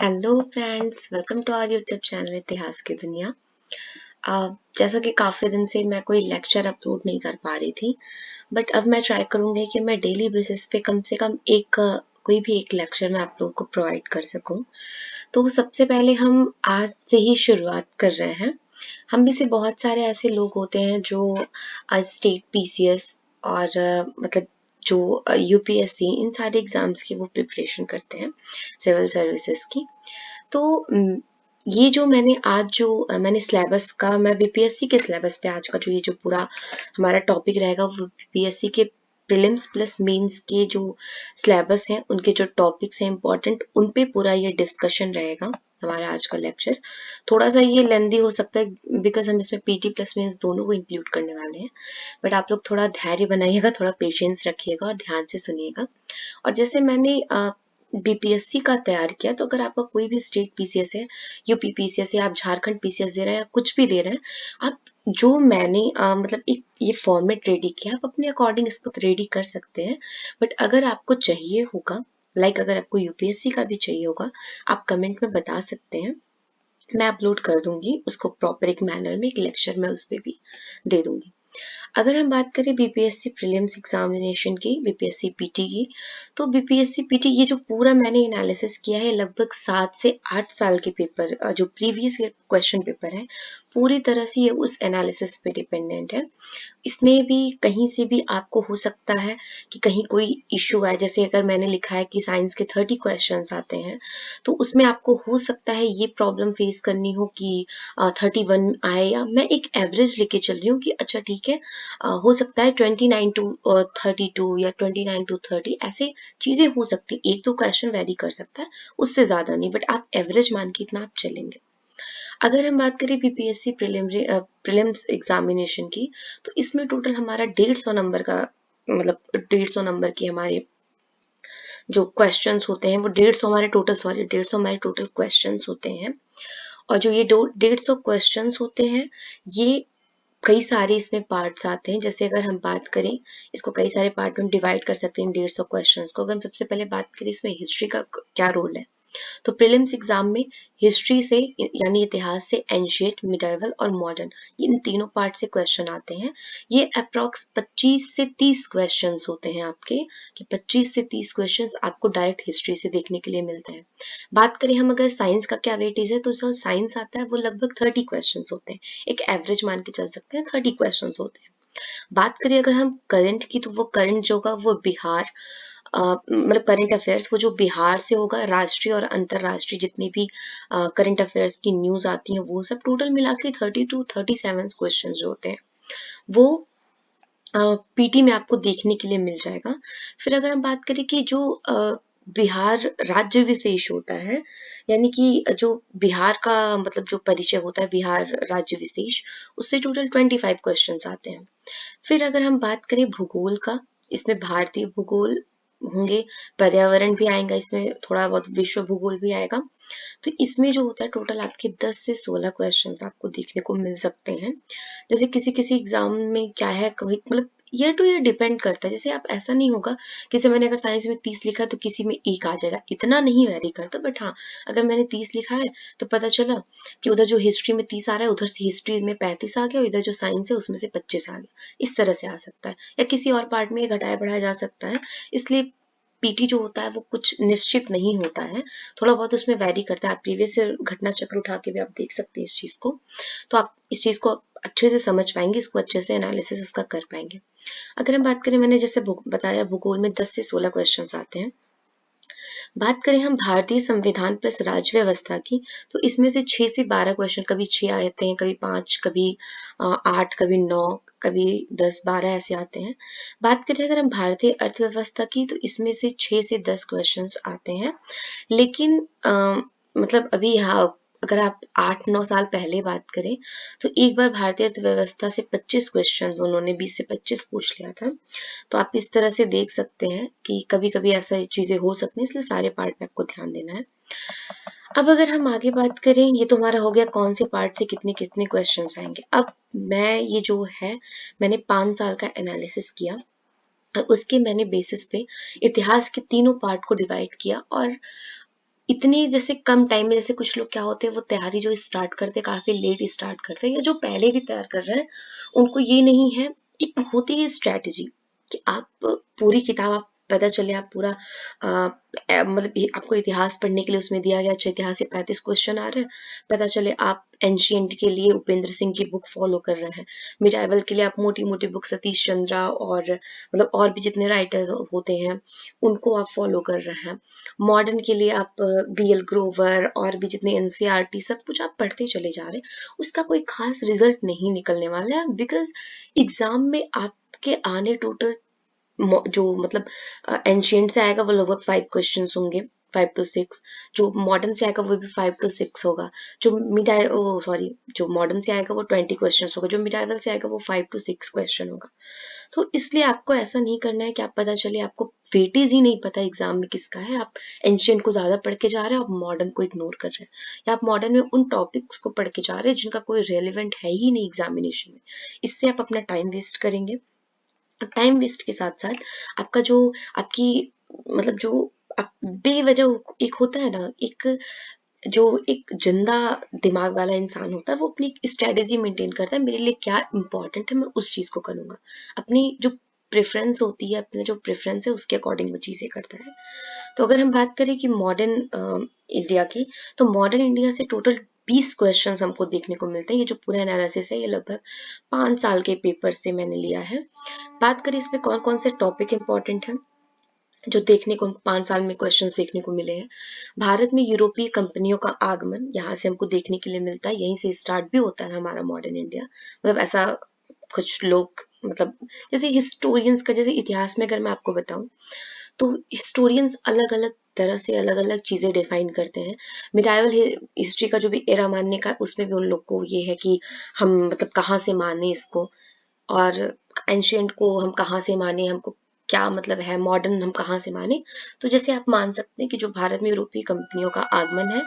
Hello friends, welcome to our YouTube channel इतिहास की दुनिया। जैसा कि काफ़ी दिन से मैं कोई लेक्चर अपलोड नहीं कर पा रही थी, बट अब मैं ट्राई करूँगी कि मैं डेली बेसिस पे कम से कम कोई भी एक लेक्चर मैं आप लोगों को प्रोवाइड कर सकूँ। तो सबसे पहले हम आज से ही शुरुआत कर रहे हैं। हम में से बहुत सारे ऐसे लोग होते हैं जो आज स्टेट पीसीएस और मतलब जो यूपीएससी इन सारे एग्जाम्स की वो प्रिपरेशन करते हैं, सिविल सर्विसेज की। तो ये जो मैंने सिलेबस का मैं बीपीएससी के सिलेबस पे आज का जो ये जो पूरा हमारा टॉपिक रहेगा वो बीपीएससी के प्रीलिम्स प्लस मेंस के जो सिलेबस हैं उनके जो टॉपिक्स हैं इंपॉर्टेंट उन पे पूरा ये डिस्कशन रहेगा हमारा आज का लेक्चर। थोड़ा सा ये लेंदी हो सकता है बिकॉज हम इसमें पीटी प्लस मेंस दोनों को इंक्लूड करने वाले हैं, बट आप लोग थोड़ा धैर्य बनाइएगा, थोड़ा पेशेंस रखिएगा और ध्यान से सुनिएगा। और जैसे मैंने बीपीएससी का तैयार किया, तो अगर आपका कोई भी स्टेट पीसीएस है, यूपी पीसीएस है, आप झारखंड पीसीएस दे रहे हैं या कुछ भी दे रहे हैं, आप जो मैंने मतलब एक ये फॉर्मेट रेडी किया आप अपने अकॉर्डिंग इसको रेडी कर सकते हैं। बट अगर आपको चाहिए होगा, अगर आपको यूपीएससी का भी चाहिए होगा, आप कमेंट में बता सकते हैं, मैं अपलोड कर दूंगी उसको प्रॉपर एक मैनर में, एक लेक्चर में उस पर भी दे दूंगी। अगर हम बात करें बीपीएससी प्रीलिम्स एग्जामिनेशन की, बीपीएससी पीटी की, तो बीपीएससी पीटी ये जो पूरा मैंने एनालिसिस किया है, लगभग 7 से 8 साल के पेपर जो प्रीवियस ईयर क्वेश्चन पेपर है, पूरी तरह से ये उस एनालिसिस पे डिपेंडेंट है। इसमें भी कहीं से भी आपको हो सकता है कि कहीं कोई इश्यू आए, जैसे अगर मैंने लिखा है कि साइंस के 30 क्वेश्चंस आते हैं, तो उसमें आपको हो सकता है ये प्रॉब्लम फेस करनी हो कि 31 आए, या मैं एक एवरेज लेके चल रही हूँ कि अच्छा ठीक है, हो सकता है 29 टू 32 या 29 टू 30 ऐसे चीजें हो सकती है, एक दो क्वेश्चन वेरी कर सकता है, उससे ज्यादा नहीं, बट आप एवरेज मान के इतना आप चलेंगे। अगर हम बात करें बीपीएससी प्रीलिम्स एग्जामिनेशन की, तो इसमें टोटल हमारा 150 नंबर का, मतलब 150 नंबर की हमारे जो क्वेश्चंस होते हैं वो 150 हमारे टोटल क्वेश्चंस होते हैं। और जो ये 150 क्वेश्चंस होते हैं, ये कई सारे इसमें पार्ट्स आते हैं। जैसे अगर हम बात करें, इसको कई सारे पार्ट में डिवाइड कर सकते हैं इन 150 क्वेश्चंस को। अगर हम सबसे पहले बात करें इसमें हिस्ट्री का क्या रोल है, तो प्रीलिम्स एग्जाम में हिस्ट्री से यानी इतिहास से एंशिएंट, मिडाइवल और मॉडर्न, इन तीनों पार्ट से क्वेश्चन आते हैं। ये अप्रॉक्स 25 से 30 क्वेश्चंस होते हैं आपके, कि 25 से 30 क्वेश्चंस आपको डायरेक्ट हिस्ट्री से देखने के लिए मिलते हैं। बात करें हम अगर साइंस का क्या वेटेज है, तो जो साइंस आता है वो लगभग 30 क्वेश्चंस होते हैं, एक एवरेज मान के चल सकते हैं 30 क्वेश्चंस होते हैं। बात करें अगर हम करंट की, तो वो करंट जो होगा वो बिहार, मतलब करंट अफेयर्स वो जो बिहार से होगा, राष्ट्रीय और अंतरराष्ट्रीय जितनी भी करंट अफेयर्स की न्यूज आती हैं वो सब टोटल मिला के 30 to 37 क्वेश्चन जो होते हैं वो पीटी में आपको देखने के लिए मिल जाएगा। फिर अगर हम बात करें कि जो बिहार राज्य विशेष होता है, यानी कि जो बिहार का मतलब जो परिचय होता है बिहार राज्य विशेष, उससे टोटल 25 क्वेश्चंस आते हैं। फिर अगर हम बात करें भूगोल का, इसमें भारतीय भूगोल होंगे, पर्यावरण भी आएगा, इसमें थोड़ा बहुत विश्व भूगोल भी आएगा। तो इसमें जो होता है टोटल आपके 10 से 16 क्वेश्चंस आपको देखने को मिल सकते हैं। जैसे किसी किसी एग्जाम में क्या है, कभी मतलब ईयर टू ईयर डिपेंड करता है। जैसे आप ऐसा नहीं होगा कि जैसे मैंने अगर साइंस में 30 लिखा तो किसी में 1 आ जाएगा, इतना नहीं वेरी करता। बट हाँ, अगर मैंने 30 लिखा है तो पता चला कि उधर जो हिस्ट्री में 30 आ रहा है, उधर से हिस्ट्री में 35 आ गया, और इधर जो साइंस है उसमें से 25 आ गया, इस तरह से आ सकता है, या किसी और पार्ट में घटाया बढ़ाया जा सकता है। इसलिए पीटी जो होता है वो कुछ निश्चित नहीं होता है, थोड़ा बहुत उसमें वैरी करता है। आप प्रीवियस घटना चक्र उठा के भी आप देख सकते हैं इस चीज को, तो आप इस चीज को अच्छे से समझ पाएंगे, इसको अच्छे से एनालिसिस इसका कर पाएंगे। अगर हम बात करें, मैंने जैसे बताया भूगोल में 10 से 16 क्वेश्चंस आते हैं। बात करें हम भारतीय संविधान प्लस राज्य व्यवस्था की, तो इसमें से 6 से 12 क्वेश्चन, कभी 6 आते हैं, कभी 5, कभी 8, कभी 9, कभी 10, 12 ऐसे आते हैं। बात करें अगर हम भारतीय अर्थव्यवस्था की, तो इसमें से 6 से 10 क्वेश्चंस आते हैं। लेकिन मतलब अभी यहाँ अगर आप 8-9 साल पहले बात करें, तो एक बार भारतीय अर्थव्यवस्था से 25 क्वेश्चन उन्होंने 20 से 25 पूछ लिया था। तो आप इस तरह से देख सकते हैं कि कभी कभी ऐसा चीजें हो सकती हैं, इसलिए सारे पार्ट पे आपको ध्यान देना है। अब अगर हम आगे बात करें, ये तो हमारा हो गया कौन से पार्ट से कितने कितने क्वेश्चन आएंगे। अब मैं ये जो है, मैंने 5 साल का एनालिसिस किया, उसके मैंने बेसिस पे इतिहास के तीनों पार्ट को डिवाइड किया, और इतने जैसे कम टाइम में, जैसे कुछ लोग क्या होते हैं वो तैयारी जो स्टार्ट करते हैं काफ़ी लेट स्टार्ट करते हैं, या जो पहले भी तैयार कर रहे हैं उनको ये नहीं है। एक होती है स्ट्रैटेजी कि आप पूरी किताब, आप पता चले आप पूरा मतलब आपको इतिहास पढ़ने के लिए उसमें दिया गया, अच्छा इतिहास से 35 क्वेश्चन आ रहे हैं, पता चले आप एंशियंट के लिए उपेंद्र सिंह की बुक फॉलो कर रहे हैं, मिडाइवल के लिए आप मोटी मोटी बुक सतीश चंद्रा और मतलब और भी जितने राइटर होते हैं उनको आप फॉलो कर रहे हैं, मॉडर्न के लिए आप बी एल ग्रोवर और भी जितने एनसीईआरटी सब कुछ आप पढ़ते चले जा रहे हैं, उसका कोई खास रिजल्ट नहीं निकलने वाला है, बिकॉज एग्जाम में आपके आने टोटल जो मतलब एंशियंट से आएगा वो लगभग 5 क्वेश्चन होंगे, 5 to 6। जो मॉडर्न से आएगा वो भी 5 to 6 होगा। जो मिडाई ओ सॉरी जो मॉडर्न से आएगा वो 20 क्वेश्चन होगा, जो मिडाइवल से आएगा वो 5 to 6 क्वेश्चन होगा। तो इसलिए आपको ऐसा नहीं करना है कि आप पता चले आपको वेटेज ही नहीं पता एग्जाम में किसका है, आप एंशियंट को ज्यादा पढ़ के जा रहे हैं, आप मॉडर्न को इग्नोर कर रहे हैं, या आप मॉडर्न में उन टॉपिक्स को पढ़ के जा रहे हैं जिनका कोई रेलिवेंट है ही नहीं एग्जामिनेशन में। इससे आप अपना टाइम वेस्ट करेंगे। टाइम वेस्ट के साथ साथ आपका जो आपकी मतलब जो आप बेवजह एक होता है ना, एक जो एक जिंदा दिमाग वाला इंसान होता है वो अपनी स्ट्रेटेजी मेंटेन करता है, मेरे लिए क्या इंपॉर्टेंट है मैं उस चीज को करूंगा, अपनी जो प्रेफरेंस होती है, अपने जो प्रेफरेंस है उसके अकॉर्डिंग वो चीजें करता है। तो अगर हम बात करें कि मॉडर्न इंडिया की, तो मॉडर्न इंडिया से टोटल 20 क्वेश्चंस हमको देखने को मिलते हैं। ये जो पूरा एनालिसिस है ये लगभग 5 साल के पेपर से मैंने लिया है। बात करें इसमें कौन कौन से टॉपिक इंपॉर्टेंट हैं जो देखने को 5 साल में क्वेश्चंस देखने को मिले हैं। भारत में यूरोपीय कंपनियों का आगमन यहाँ से हमको देखने के लिए मिलता है, यहीं से स्टार्ट भी होता है हमारा मॉडर्न इंडिया। मतलब ऐसा कुछ लोग मतलब जैसे हिस्टोरियंस का, जैसे इतिहास में अगर मैं आपको बताऊं तो हिस्टोरियंस अलग अलग तरह से अलग अलग चीजें डिफाइन करते हैं। मिडाइवल हिस्ट्री का जो भी एरा मानने का उसमें भी उन लोग को ये है कि हम मतलब कहाँ से माने इसको, और एंशियंट को हम कहाँ से माने, हमको क्या मतलब है, मॉडर्न हम कहाँ से माने। तो जैसे आप मान सकते हैं कि जो भारत में यूरोपीय कंपनियों का आगमन है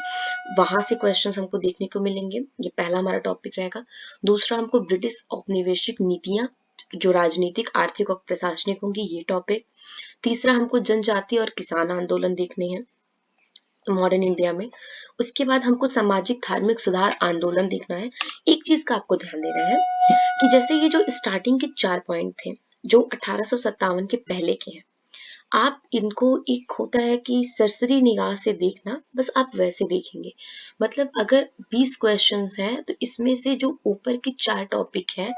वहां से क्वेश्चंस हमको देखने को मिलेंगे, ये पहला हमारा टॉपिक रहेगा। दूसरा हमको ब्रिटिश औपनिवेशिक नीतियां जो राजनीतिक आर्थिक और प्रशासनिक होंगी, ये टॉपिक। तीसरा हमको जनजाति और किसान आंदोलन देखने हैं मॉडर्न इंडिया में। उसके बाद हमको सामाजिक धार्मिक सुधार आंदोलन देखना है। एक चीज का आपको ध्यान देना है कि जैसे ये जो स्टार्टिंग के 4 पॉइंट थे जो 1857 के पहले के हैं, आप इनको एक होता है कि सरसरी निगाह से देखना, बस आप वैसे देखेंगे। मतलब अगर 20 क्वेश्चंस हैं तो इसमें से जो ऊपर के 4 टॉपिक हैं,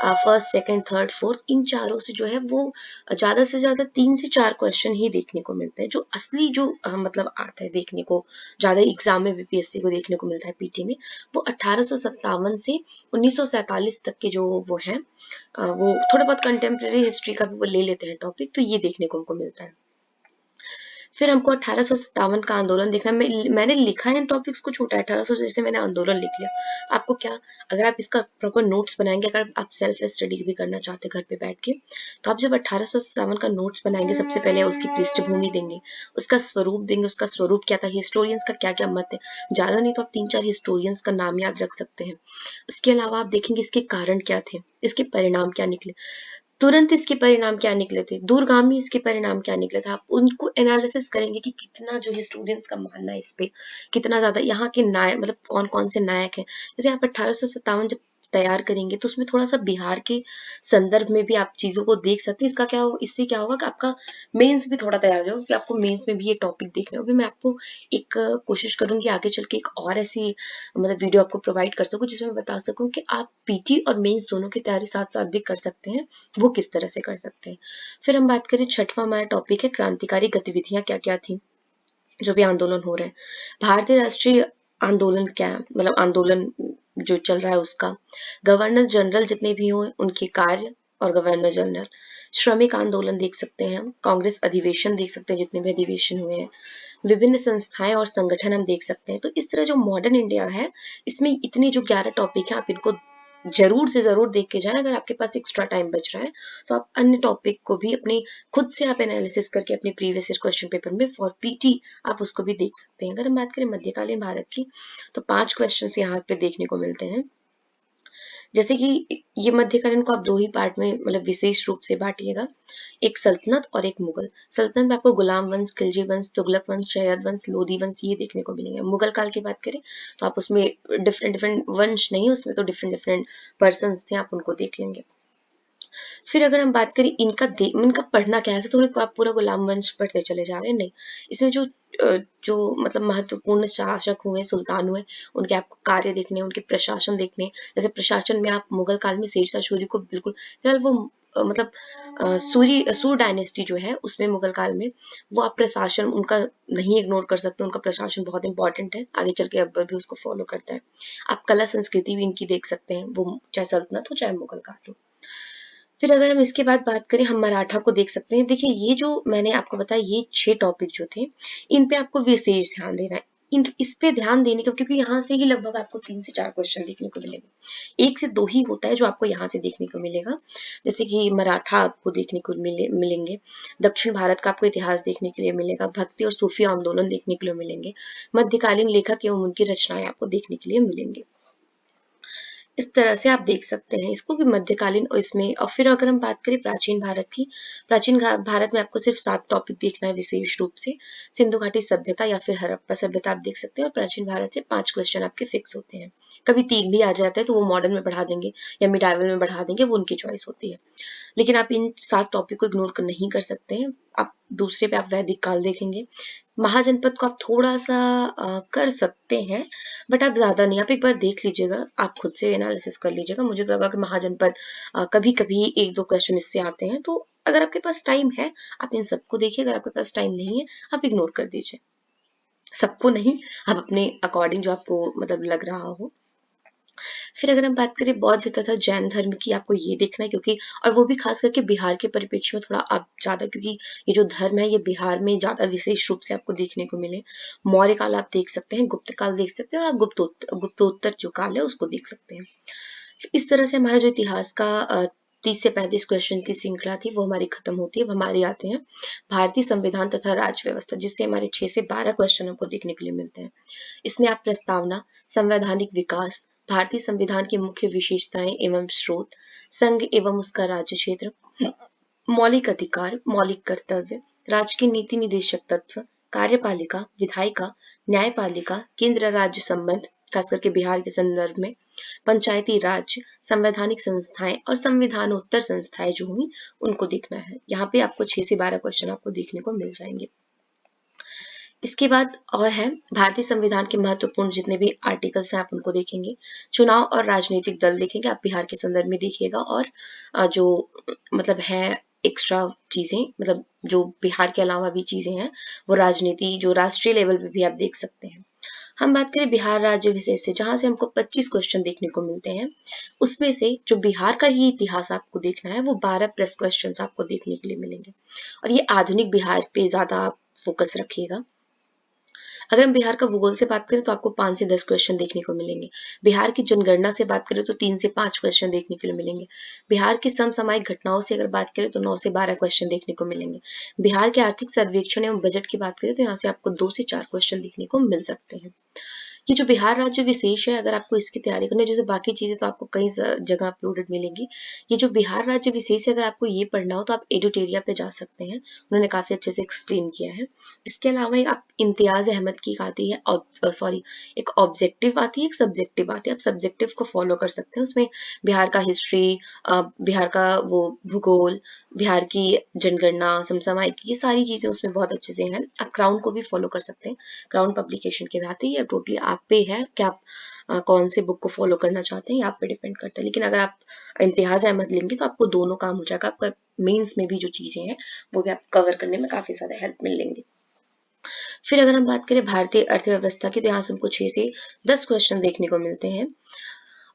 फर्स्ट सेकंड थर्ड फोर्थ, इन चारों से जो है वो ज्यादा से ज्यादा 3 से 4 क्वेश्चन ही देखने को मिलते हैं। जो असली जो मतलब आता है देखने को, ज्यादा एग्जाम में बीपीएससी को देखने को मिलता है पीटी में, वो 1857 से 1947 तक के जो वो हैं, वो थोड़ा बहुत कंटेम्प्रेरी हिस्ट्री का भी वो ले लेते हैं टॉपिक, तो ये देखने को हमको मिलता है। फिर हमको 1857 का आंदोलन देखना, मैंने लिखा है इन टॉपिक्स को छोटा, 1800 जैसे मैंने आंदोलन लिख लिया। तो आपको क्या, अगर आप इसका प्रॉपर नोट्स बनाएंगे, अगर आप सेल्फ स्टडी भी करना चाहते हैं घर पे बैठ के, तो आप जब 1857 का नोट्स बनाएंगे सबसे पहले उसकी पृष्ठभूमि देंगे, उसका स्वरूप देंगे, उसका स्वरूप क्या था, हिस्टोरियंस का क्या क्या मत है, ज्यादा नहीं तो आप 3-4 हिस्टोरियंस का नाम याद रख सकते हैं। उसके अलावा आप देखेंगे इसके कारण क्या थे, इसके परिणाम क्या निकले, तुरंत इसके परिणाम क्या निकले थे, दूरगामी इसके परिणाम क्या निकले थे, आप उनको एनालिसिस करेंगे कि कितना जो स्टूडेंट्स का मानना है इस पे, कितना ज्यादा यहाँ के नायक मतलब कौन कौन से नायक हैं। जैसे आप 1857 जब तैयार करेंगे तो उसमें थोड़ा सा बिहार के संदर्भ में भी आप चीजों को देख सकते हैं। इसका क्या हो, इससे क्या होगा कि आपका मेंस भी थोड़ा तैयार हो जाएगा, कि आपको मेंस में भी ये टॉपिक देखने होंगे। मैं आपको एक कोशिश करूंगी आगे चल के एक और ऐसी मतलब वीडियो आपको प्रोवाइड कर सकूं जिसमें मैं बता सकूं कि आप पीटी और मेंस दोनों की तैयारी साथ साथ भी कर सकते हैं, वो किस तरह से कर सकते हैं। फिर हम बात करें, छठवां हमारा टॉपिक है क्रांतिकारी गतिविधियां क्या क्या थी, जो भी आंदोलन हो रहे हैं। भारतीय राष्ट्रीय आंदोलन क्या है, मतलब आंदोलन जो चल रहा है उसका, गवर्नर जनरल जितने भी हुए उनके कार्य और गवर्नर जनरल, श्रमिक आंदोलन देख सकते हैं हम, कांग्रेस अधिवेशन देख सकते हैं जितने भी अधिवेशन हुए हैं, विभिन्न संस्थाएं और संगठन हम देख सकते हैं। तो इस तरह जो मॉडर्न इंडिया है इसमें इतने जो 11 टॉपिक हैं आप इनको जरूर से जरूर देख के जाएं। अगर आपके पास एक्स्ट्रा टाइम बच रहा है तो आप अन्य टॉपिक को भी अपने खुद से आप एनालिसिस करके अपने प्रीवियस ईयर क्वेश्चन पेपर में फॉर पीटी आप उसको भी देख सकते हैं। अगर हम बात करें मध्यकालीन भारत की, तो 5 क्वेश्चन यहाँ पे देखने को मिलते हैं। जैसे कि ये मध्यकालीन को आप दो ही पार्ट में मतलब विशेष रूप से बांटिएगा, एक सल्तनत और एक मुगल। सल्तनत में आपको गुलाम वंश, खिलजी वंश, तुगलक वंश, शयद वंश, लोधी वंश ये देखने को मिलेंगे। मुगल काल की बात करें तो आप उसमें डिफरेंट डिफरेंट वंश नहीं, उसमें तो डिफरेंट डिफरेंट पर्सन्स थे, आप उनको देख लेंगे। फिर अगर हम बात करें इनका पढ़ना क्या है, ऐसे तो आप पूरा गुलाम वंश पढ़ते चले जा रहे हैं, नहीं। इसमें जो मतलब महत्वपूर्ण शासक हुए, सुल्तान हुए, उनके आपको कार्य देखने, उनके प्रशासन देखने। जैसे प्रशासन में आप मुगल काल में शेरशाह सूरी को बिल्कुल, फिलहाल वो मतलब सूर डायनेस्टी जो है उसमें मुगल काल में वो आप प्रशासन उनका नहीं इग्नोर कर सकते। उनका प्रशासन बहुत इंपॉर्टेंट है, आगे चल के अकबर भी उसको फॉलो करता है। आप कला संस्कृति भी इनकी देख सकते हैं, वो चाहे सल्तनत हो चाहे मुगल काल हो। फिर अगर हम इसके बाद बात करें, हम मराठा को देख सकते हैं। देखिए ये जो मैंने आपको बताया, ये 6 टॉपिक जो थे, इन पे आपको विशेष ध्यान देना है। इस पे ध्यान देने का, क्योंकि यहाँ से ही लगभग आपको 3 से 4 क्वेश्चन देखने को मिलेंगे। 1 से 2 ही होता है जो आपको यहाँ से देखने को मिलेगा। जैसे कि मराठा आपको देखने को मिलेंगे, दक्षिण भारत का आपको इतिहास देखने के लिए मिलेगा, भक्ति और सूफी आंदोलन देखने के लिए मिलेंगे, मध्यकालीन लेखक एवं उनकी रचनाएं आपको देखने के लिए मिलेंगे। इस तरह से आप देख सकते हैं इसको कि मध्यकालीन और इसमें। और फिर अगर हम बात करें प्राचीन भारत की, भारत में आपको सिर्फ 7 टॉपिक देखना है विशेष रूप से। सिंधु घाटी सभ्यता या फिर हड़प्पा सभ्यता आप देख सकते हैं, और प्राचीन भारत से 5 क्वेश्चन आपके फिक्स होते हैं। कभी 3 भी आ जाते हैं तो वो मॉडर्न में बढ़ा देंगे या मिडाइवल में बढ़ा देंगे, वो उनकी चॉइस होती है। लेकिन आप इन 7 टॉपिक को इग्नोर कर नहीं कर सकते हैं। आप दूसरे पे आप वैदिक काल देखेंगे। महाजनपद को आप थोड़ा-सा कर सकते हैं, बट आप ज़्यादा नहीं। आप एक बार देख लीजिएगा, आप खुद से एनालिसिस कर लीजिएगा। मुझे तो लगा कि महाजनपद कभी-कभी 1-2 क्वेश्चन इससे आते हैं, तो अगर आपके पास टाइम है, आप इन सबको देखिए। अगर आपके पास टाइम नहीं है, आप इग्नोर कर दीजिए। सबको नहीं, आप अपने अकॉर्डिंग जो आपको मतलब लग रहा हो। फिर अगर हम बात करें बौद्ध तथा जैन धर्म की, आपको ये देखना है, क्योंकि और वो भी खास करके बिहार के परिप्रेक्ष्य में थोड़ा आप ज़्यादा, क्योंकि ये जो धर्म है ये बिहार में ज़्यादा विशेष रूप से आपको देखने को मिले। मौर्य काल आप देख सकते हैं, गुप्त काल देख सकते हैं, और आप गुप्तोत्तर जो काल है उसको देख सकते हैं। इस तरह से हमारा जो इतिहास का 30 से 35 क्वेश्चन की श्रृंखला थी वो हमारी खत्म होती है। अब हमारे आते हैं भारतीय संविधान तथा राज्य व्यवस्था, जिससे हमारे 6 से 12 क्वेश्चन हमको देखने के लिए मिलते हैं। इसमें आप प्रस्तावना, संवैधानिक विकास, भारतीय संविधान की मुख्य विशेषताएं एवं स्रोत, संघ एवं उसका राज्य क्षेत्र, मौलिक अधिकार, मौलिक कर्तव्य, राज्य की नीति निदेशक तत्व, कार्यपालिका, विधायिका, न्यायपालिका, केंद्र राज्य संबंध, खास करके बिहार के संदर्भ में, पंचायती राज, संवैधानिक संस्थाएं और संविधानोत्तर संस्थाएं जो हुई उनको देखना है। यहाँ पे आपको 6 से 12 क्वेश्चन आपको देखने को मिल जाएंगे। इसके बाद और है भारतीय संविधान के महत्वपूर्ण जितने भी आर्टिकल्स हैं आप उनको देखेंगे। चुनाव और राजनीतिक दल देखेंगे, आप बिहार के संदर्भ में देखिएगा। और जो मतलब है एक्स्ट्रा चीजें, मतलब जो बिहार के अलावा भी चीजें हैं, वो राजनीति जो राष्ट्रीय लेवल पे भी आप देख सकते हैं। हम बात करें बिहार राज्य विशेष से, जहां से हमको 25 क्वेश्चन देखने को मिलते हैं, उसमें से जो बिहार का ही इतिहास आपको देखना है वो 12 प्लस क्वेश्चन आपको देखने के लिए मिलेंगे। और ये आधुनिक बिहार पे ज्यादा आप फोकस रखिएगा। अगर हम बिहार का भूगोल से बात करें तो आपको 5 से 10 क्वेश्चन देखने को मिलेंगे। बिहार की जनगणना से बात करें तो 3 से 5 क्वेश्चन देखने के लिए मिलेंगे। बिहार की समसामयिक घटनाओं से अगर बात करें तो 9 से 12 क्वेश्चन देखने को मिलेंगे। बिहार के आर्थिक सर्वेक्षण एवं बजट की बात करें तो यहाँ से आपको 2 से 4 क्वेश्चन देखने को मिल सकते हैं। ये जो बिहार राज्य विशेष है, अगर आपको इसकी तैयारी करनी है, जैसे बाकी चीजें तो आपको कई जगह अपलोडेड मिलेंगी, ये जो बिहार राज्य विशेष है अगर आपको ये पढ़ना हो तो आप एडुटेरिया पे जा सकते हैं, उन्होंने काफी अच्छे से एक्सप्लेन किया है। इसके अलावा एक आप इम्तियाज अहमद की एक आती है, सॉरी एक ऑब्जेक्टिव आती है, एक सब्जेक्टिव आती है। आप सब्जेक्टिव को फॉलो कर सकते हैं, उसमें बिहार का हिस्ट्री, बिहार का वो भूगोल, बिहार की जनगणना, समसामयिक, ये सारी चीजें उसमें बहुत अच्छे से हैं। आप क्राउन को भी फॉलो कर सकते हैं, क्राउन पब्लिकेशन के भी आते हैं। ये टोटली आप पे है कि आप कौन से बुक को फॉलो करना चाहते हैं, ये आप पे डिपेंड करता है। लेकिन अगर आप इम्तियाज अहमद लेंगे तो आपको दोनों काम हो जाएगा। आपका मेंस में भी जो चीजें हैं वो भी आप कवर करने में काफी ज्यादा हेल्प मिल लेंगे। फिर अगर हम बात करें भारतीय अर्थव्यवस्था की, तो यहाँ से हमको 6 से 10 क्वेश्चन देखने को मिलते हैं।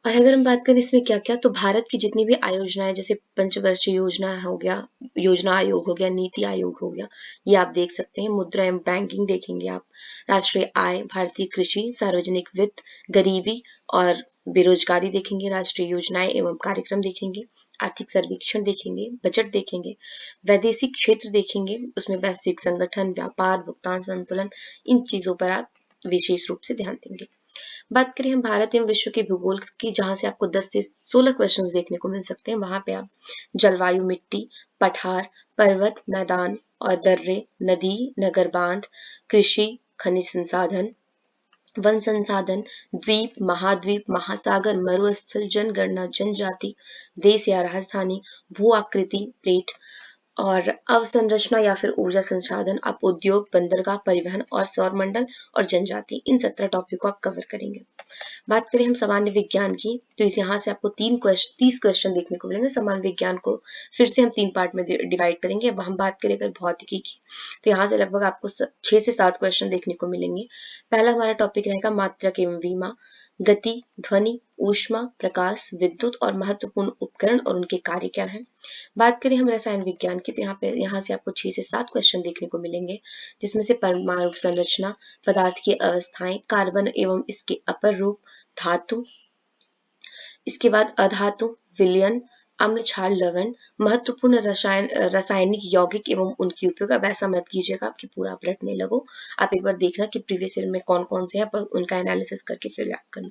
और अगर हम बात करें इसमें क्या-क्या, तो भारत की जितनी भी आयोजनाएं, जैसे पंचवर्षीय योजना हो गया, योजना आयोग हो गया, नीति आयोग हो गया, ये आप देख सकते हैं। मुद्रा एवं बैंकिंग देखेंगे आप, राष्ट्रीय आय, भारतीय कृषि, सार्वजनिक वित्त, गरीबी और बेरोजगारी देखेंगे, राष्ट्रीय योजनाएं एवं कार्यक्रम देखेंगे, आर्थिक सर्वेक्षण देखेंगे, बजट देखेंगे, वैदेशिक क्षेत्र देखेंगे, उसमें वैश्विक संगठन, व्यापार, भुगतान संतुलन, इन चीजों पर आप विशेष रूप से ध्यान देंगे। बात करें हम भारत एवं विश्व के भूगोल की, जहाँ से आपको 10 से 16 क्वेश्चंस देखने को मिल सकते हैं। वहाँ पे आप जलवायु, मिट्टी, पठार, पर्वत, मैदान और दर्रे, नदी, नगर बांध, कृषि, खनिज संसाधन, वन संसाधन, द्वीप, महाद्वीप, महासागर, मरुस्थल, जनगणना, जनजाति, देश या राजधानी, भू आकृति, प्लेट और अवसंरचना या फिर ऊर्जा संसाधन, आप उद्योग, बंदरगाह, परिवहन और सौरमंडल और जनजाति, इन 17 टॉपिक को आप कवर करेंगे। बात करें हम सामान्य विज्ञान की, तो इस यहाँ से आपको 30 क्वेश्चन देखने को मिलेंगे। सामान्य विज्ञान को फिर से हम 3 पार्ट में डिवाइड करेंगे। अब हम बात करें अगर भौतिकी की, तो यहाँ से लगभग आपको 6 से 7 क्वेश्चन देखने को मिलेंगे। पहला हमारा टॉपिक रहेगा मात्रक एवं विमा, गति, ध्वनि, ऊष्मा, प्रकाश, विद्युत और महत्वपूर्ण उपकरण और उनके कार्य क्या है। बात करें हम रसायन विज्ञान की, तो यहाँ से आपको 6 से 7 क्वेश्चन देखने को मिलेंगे, जिसमें से परमाणु संरचना, पदार्थ की अवस्थाएं, कार्बन एवं इसके अपर रूप, धातु, इसके बाद अधातु, विलयन, अम्ल, क्षार, लवण, महत्वपूर्ण रासायनिक यौगिक एवं उनकी उपयोग। अब ऐसा मत कीजिएगा आपकी पूरा आप रटने लगो, आप एक बार देखना कि प्रीवियस ईयर में कौन कौन से हैं, पर उनका एनालिसिस करके फिर याद करना।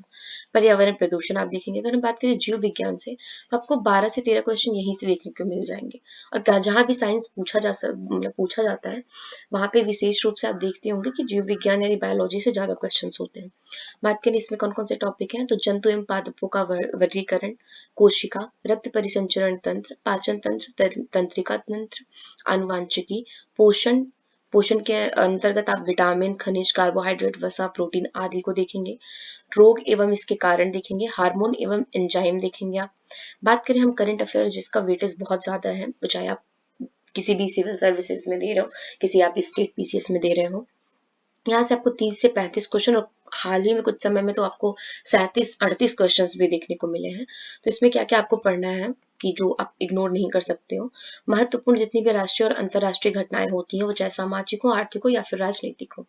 पर्यावरण प्रदूषण आप देखेंगे। अगर हम बात करें जीव विज्ञान से, तो आपको 12 से 13 क्वेश्चन यहीं से देखने को मिल जाएंगे। और जहाँ भी साइंस पूछा जाता है, वहाँ पे विशेष रूप से आप देखते होंगे कि जीव विज्ञान यानी बायोलॉजी से ज्यादा क्वेश्चन होते हैं। बात करें इसमें कौन कौन से टॉपिक हैं, तो जंतु एवं पादपों का वर्गीकरण, कोशिका, रक्त परिसंचरण तंत्र, पाचन तंत्र, तंत्रिका तंत्र, आनुवांशिकी, पोषण, पोषण के अंतर्गत आप विटामिन, खनिज, कार्बोहाइड्रेट, वसा, प्रोटीन आदि को देखेंगे। रोग एवं इसके कारण देखेंगे, हार्मोन एवं एंजाइम देखेंगे आप। बात करें हम करंट अफेयर्स, जिसका वेटेज बहुत ज्यादा है, चाहे आप किसी भी सिविल सर्विसेज में दे रहे हो, किसी आप स्टेट पीसीएस में दे रहे हो, यहाँ से आपको 30 से 35 क्वेश्चन, और हाल ही में कुछ समय में तो आपको 37-38 क्वेश्चंस भी देखने को मिले हैं। तो इसमें क्या क्या आपको पढ़ना है कि जो आप इग्नोर नहीं कर सकते हो। महत्वपूर्ण जितनी भी राष्ट्रीय और अंतर्राष्ट्रीय घटनाएं होती हैं, वो चाहे सामाजिक हो, आर्थिक हो या फिर राजनीतिक हो।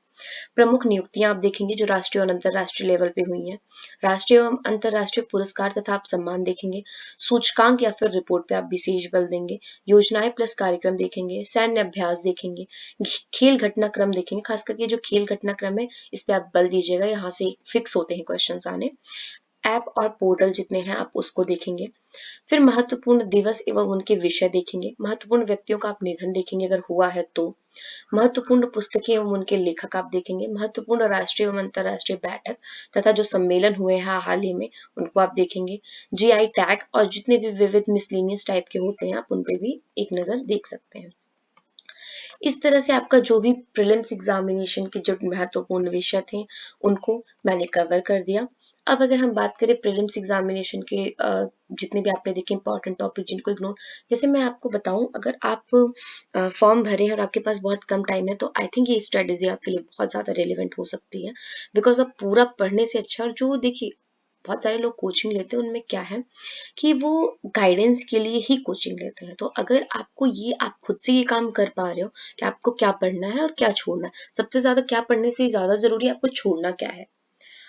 प्रमुख नियुक्तियां आप देखेंगे जो राष्ट्रीय और अंतर्राष्ट्रीय लेवल पे हुई हैं। राष्ट्रीय एवं अंतर्राष्ट्रीय पुरस्कार तथा आप सम्मान देखेंगे। सूचकांक या फिर रिपोर्ट पे आप विशेष बल देंगे। योजनाएं प्लस कार्यक्रम देखेंगे। सैन्य अभ्यास देखेंगे। खेल घटनाक्रम देखेंगे, खास करके जो खेल घटनाक्रम है इस पे आप बल दीजिएगा, यहाँ से फिक्स होते हैं क्वेश्चन आने। ऐप और पोर्टल जितने हैं आप उसको देखेंगे। फिर महत्वपूर्ण दिवस एवं उनके विषय देखेंगे। महत्वपूर्ण व्यक्तियों का आप निधन देखेंगे अगर हुआ है तो। महत्वपूर्ण पुस्तकें एवं उनके लेखक आप देखेंगे। महत्वपूर्ण राष्ट्रीय एवं अंतर्राष्ट्रीय बैठक तथा जो सम्मेलन हुए हैं हाल ही में, उनको आप देखेंगे। जीआई टैग और जितने भी विविध मिसलेनियस टाइप के होते हैं, आप उन पे भी एक नजर देख सकते हैं। इस तरह से आपका जो भी प्रीलिम्स एग्जामिनेशन के जो महत्वपूर्ण विषय थे, उनको मैंने कवर कर दिया। अब अगर हम बात करें प्रीलिम्स एग्जामिनेशन के जितने भी आपने देखे इंपॉर्टेंट टॉपिक जिनको इग्नोर, जैसे मैं आपको बताऊं, अगर आप फॉर्म भरे हैं और आपके पास बहुत कम टाइम है, तो आई थिंक ये स्ट्रेटेजी आपके लिए बहुत ज़्यादा रेलिवेंट हो सकती है। बिकॉज अब पूरा पढ़ने से अच्छा, और जो देखिए बहुत सारे लोग कोचिंग लेते हैं, उनमें क्या है कि वो गाइडेंस के लिए ही कोचिंग लेते हैं। तो अगर आपको ये आप खुद से ये काम कर पा रहे हो कि आपको क्या पढ़ना है और क्या छोड़ना है, सबसे ज्यादा क्या पढ़ने से ज्यादा जरूरी है आपको छोड़ना क्या है।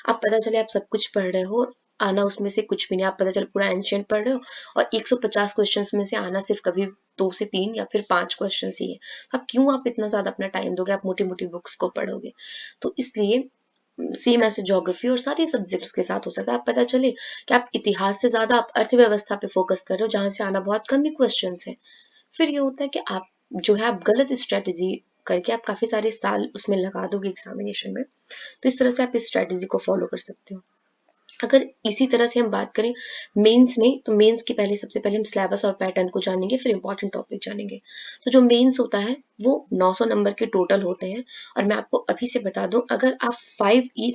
आप पता चले आप सब कुछ पढ़ रहे हो और आना उसमें से कुछ भी नहीं, आप पता चले पूरा एंशियंट पढ़ रहे हो और 150 क्वेश्चंस में से आना सिर्फ कभी 2 से 3 या फिर 5 क्वेश्चन ही है। अब क्यों आप इतना ज्यादा अपना टाइम दोगे, आप मोटी मोटी बुक्स को पढ़ोगे। तो इसलिए सेम ऐसे ज्योग्राफी और सारे सब्जेक्ट्स के साथ हो सकता है, आप पता चले कि आप इतिहास से ज्यादा आप अर्थव्यवस्था पे फोकस कर रहे हो, जहां से आना बहुत कम ही क्वेश्चन है। फिर ये होता है कि आप जो है आप गलत स्ट्रेटेजी करके आप काफी सारे साल उसमें लगा दोगे एग्जामिनेशन में। तो इस तरह से आप इस स्ट्रेटेजी को फॉलो कर सकते हो। अगर इसी तरह से हम बात करें मेंस में, तो मेंस के पहले सबसे पहले हम सिलेबस और पैटर्न को जानेंगे, फिर इंपॉर्टेंट टॉपिक जानेंगे। तो जो मेंस होता है वो 900 नंबर के टोटल होते हैं। और मैं आपको अभी से बता दूं, अगर आप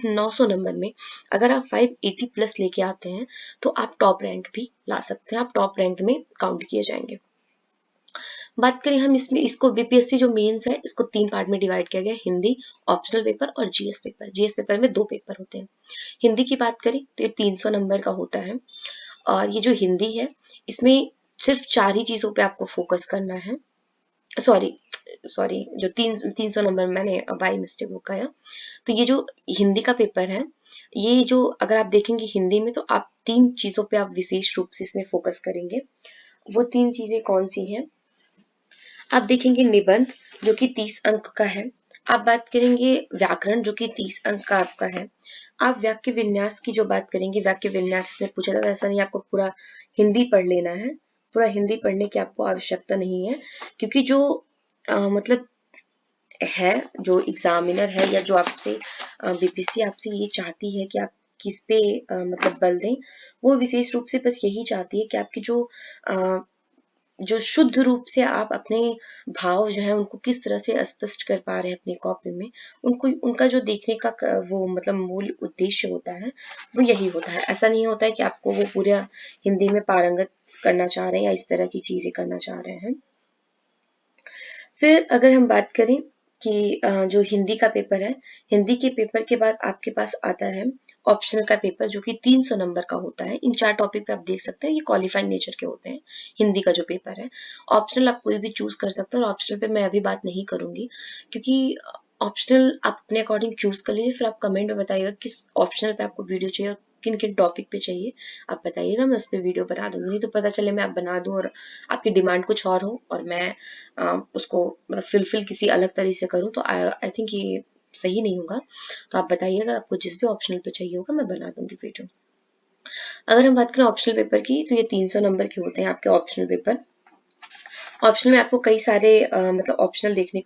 900 नंबर में अगर आप 580 प्लस लेके आते हैं, तो आप टॉप रैंक भी ला सकते हैं, आप टॉप रैंक में काउंट किए जाएंगे। बात करें हम इसमें, इसको बीपीएससी जो मेंस है इसको 3 पार्ट में डिवाइड किया गया है, हिंदी, ऑप्शनल पेपर और जीएस पेपर। जीएस पेपर में 2 पेपर होते हैं। हिंदी की बात करें तो ये 300 नंबर का होता है। और ये जो हिंदी है, इसमें सिर्फ 4 ही चीजों पे आपको फोकस करना है। सॉरी सॉरी, जो 300 नंबर मैंने बाई मिस्टेक वो कहा। तो ये जो हिंदी का पेपर है, ये जो अगर आप देखेंगे हिंदी में, तो आप 3 चीजों पे आप विशेष रूप से इसमें फोकस करेंगे। वो 3 चीजें कौन सी हैं, आप देखेंगे निबंध जो कि 30 अंक का है। आप बात करेंगे व्याकरण जो कि 30 अंक का आपका है। आप वाक्य विन्यास की जो बात करेंगे, वाक्य विन्यास में पूछा जाता है, ऐसा नहीं आपको पूरा हिंदी पढ़ लेना है, पूरा हिंदी पढ़ने की आपको आवश्यकता नहीं है, क्योंकि जो मतलब है, जो एग्जामिनर है या जो आपसे बीपीएससी आपसे ये चाहती है कि आप किस पे मतलब बल दें, वो विशेष रूप से बस यही चाहती है कि आपकी अ, जो शुद्ध रूप से आप अपने भाव जो है उनको किस तरह से स्पष्ट कर पा रहे हैं अपनी कॉपी में, उनको उनका जो देखने का वो मतलब मूल उद्देश्य होता है वो यही होता है। ऐसा नहीं होता है कि आपको वो पूरा हिंदी में पारंगत करना चाह रहे हैं या इस तरह की चीजें करना चाह रहे हैं। फिर अगर हम बात करें कि जो हिंदी का पेपर है, हिंदी के पेपर के बाद आपके पास आता है ऑप्शनल का पेपर जो कि 300 नंबर का होता है। इन 4 टॉपिक पे आप देख सकते हैं ये क्वालिफाइंग नेचर के होते हैं, हिंदी का जो पेपर है। ऑप्शनल आप कोई भी चूज कर सकते हैं और ऑप्शनल पे मैं अभी बात नहीं करूंगी, क्योंकि ऑप्शनल आप अपने अकॉर्डिंग चूज कर लीजिए। फिर आप कमेंट में बताइएगा किस ऑप्शनल पे आपको वीडियो चाहिए और किन किन टॉपिक पे चाहिए, आप बताइएगा, मैं उस पर वीडियो बना दूंगी। नहीं तो पता चले मैं आप बना दूं और आपकी डिमांड कुछ और हो और मैं उसको मतलब फिलफिल किसी अलग तरह से करूँ, तो आई थिंक ये सही नहीं होगा। तो आप बताइएगा आपको जिस भी ऑप्शनल पे चाहिए होगा मैं बना दूंगी वीडियो। अगर हम बात करें ऑप्शनल पेपर की, तो ये 300 नंबर के होते हैं आपके ऑप्शनल पेपर। ऑप्शनल में आपको कई सारे मतलब ऑप्शनल देखने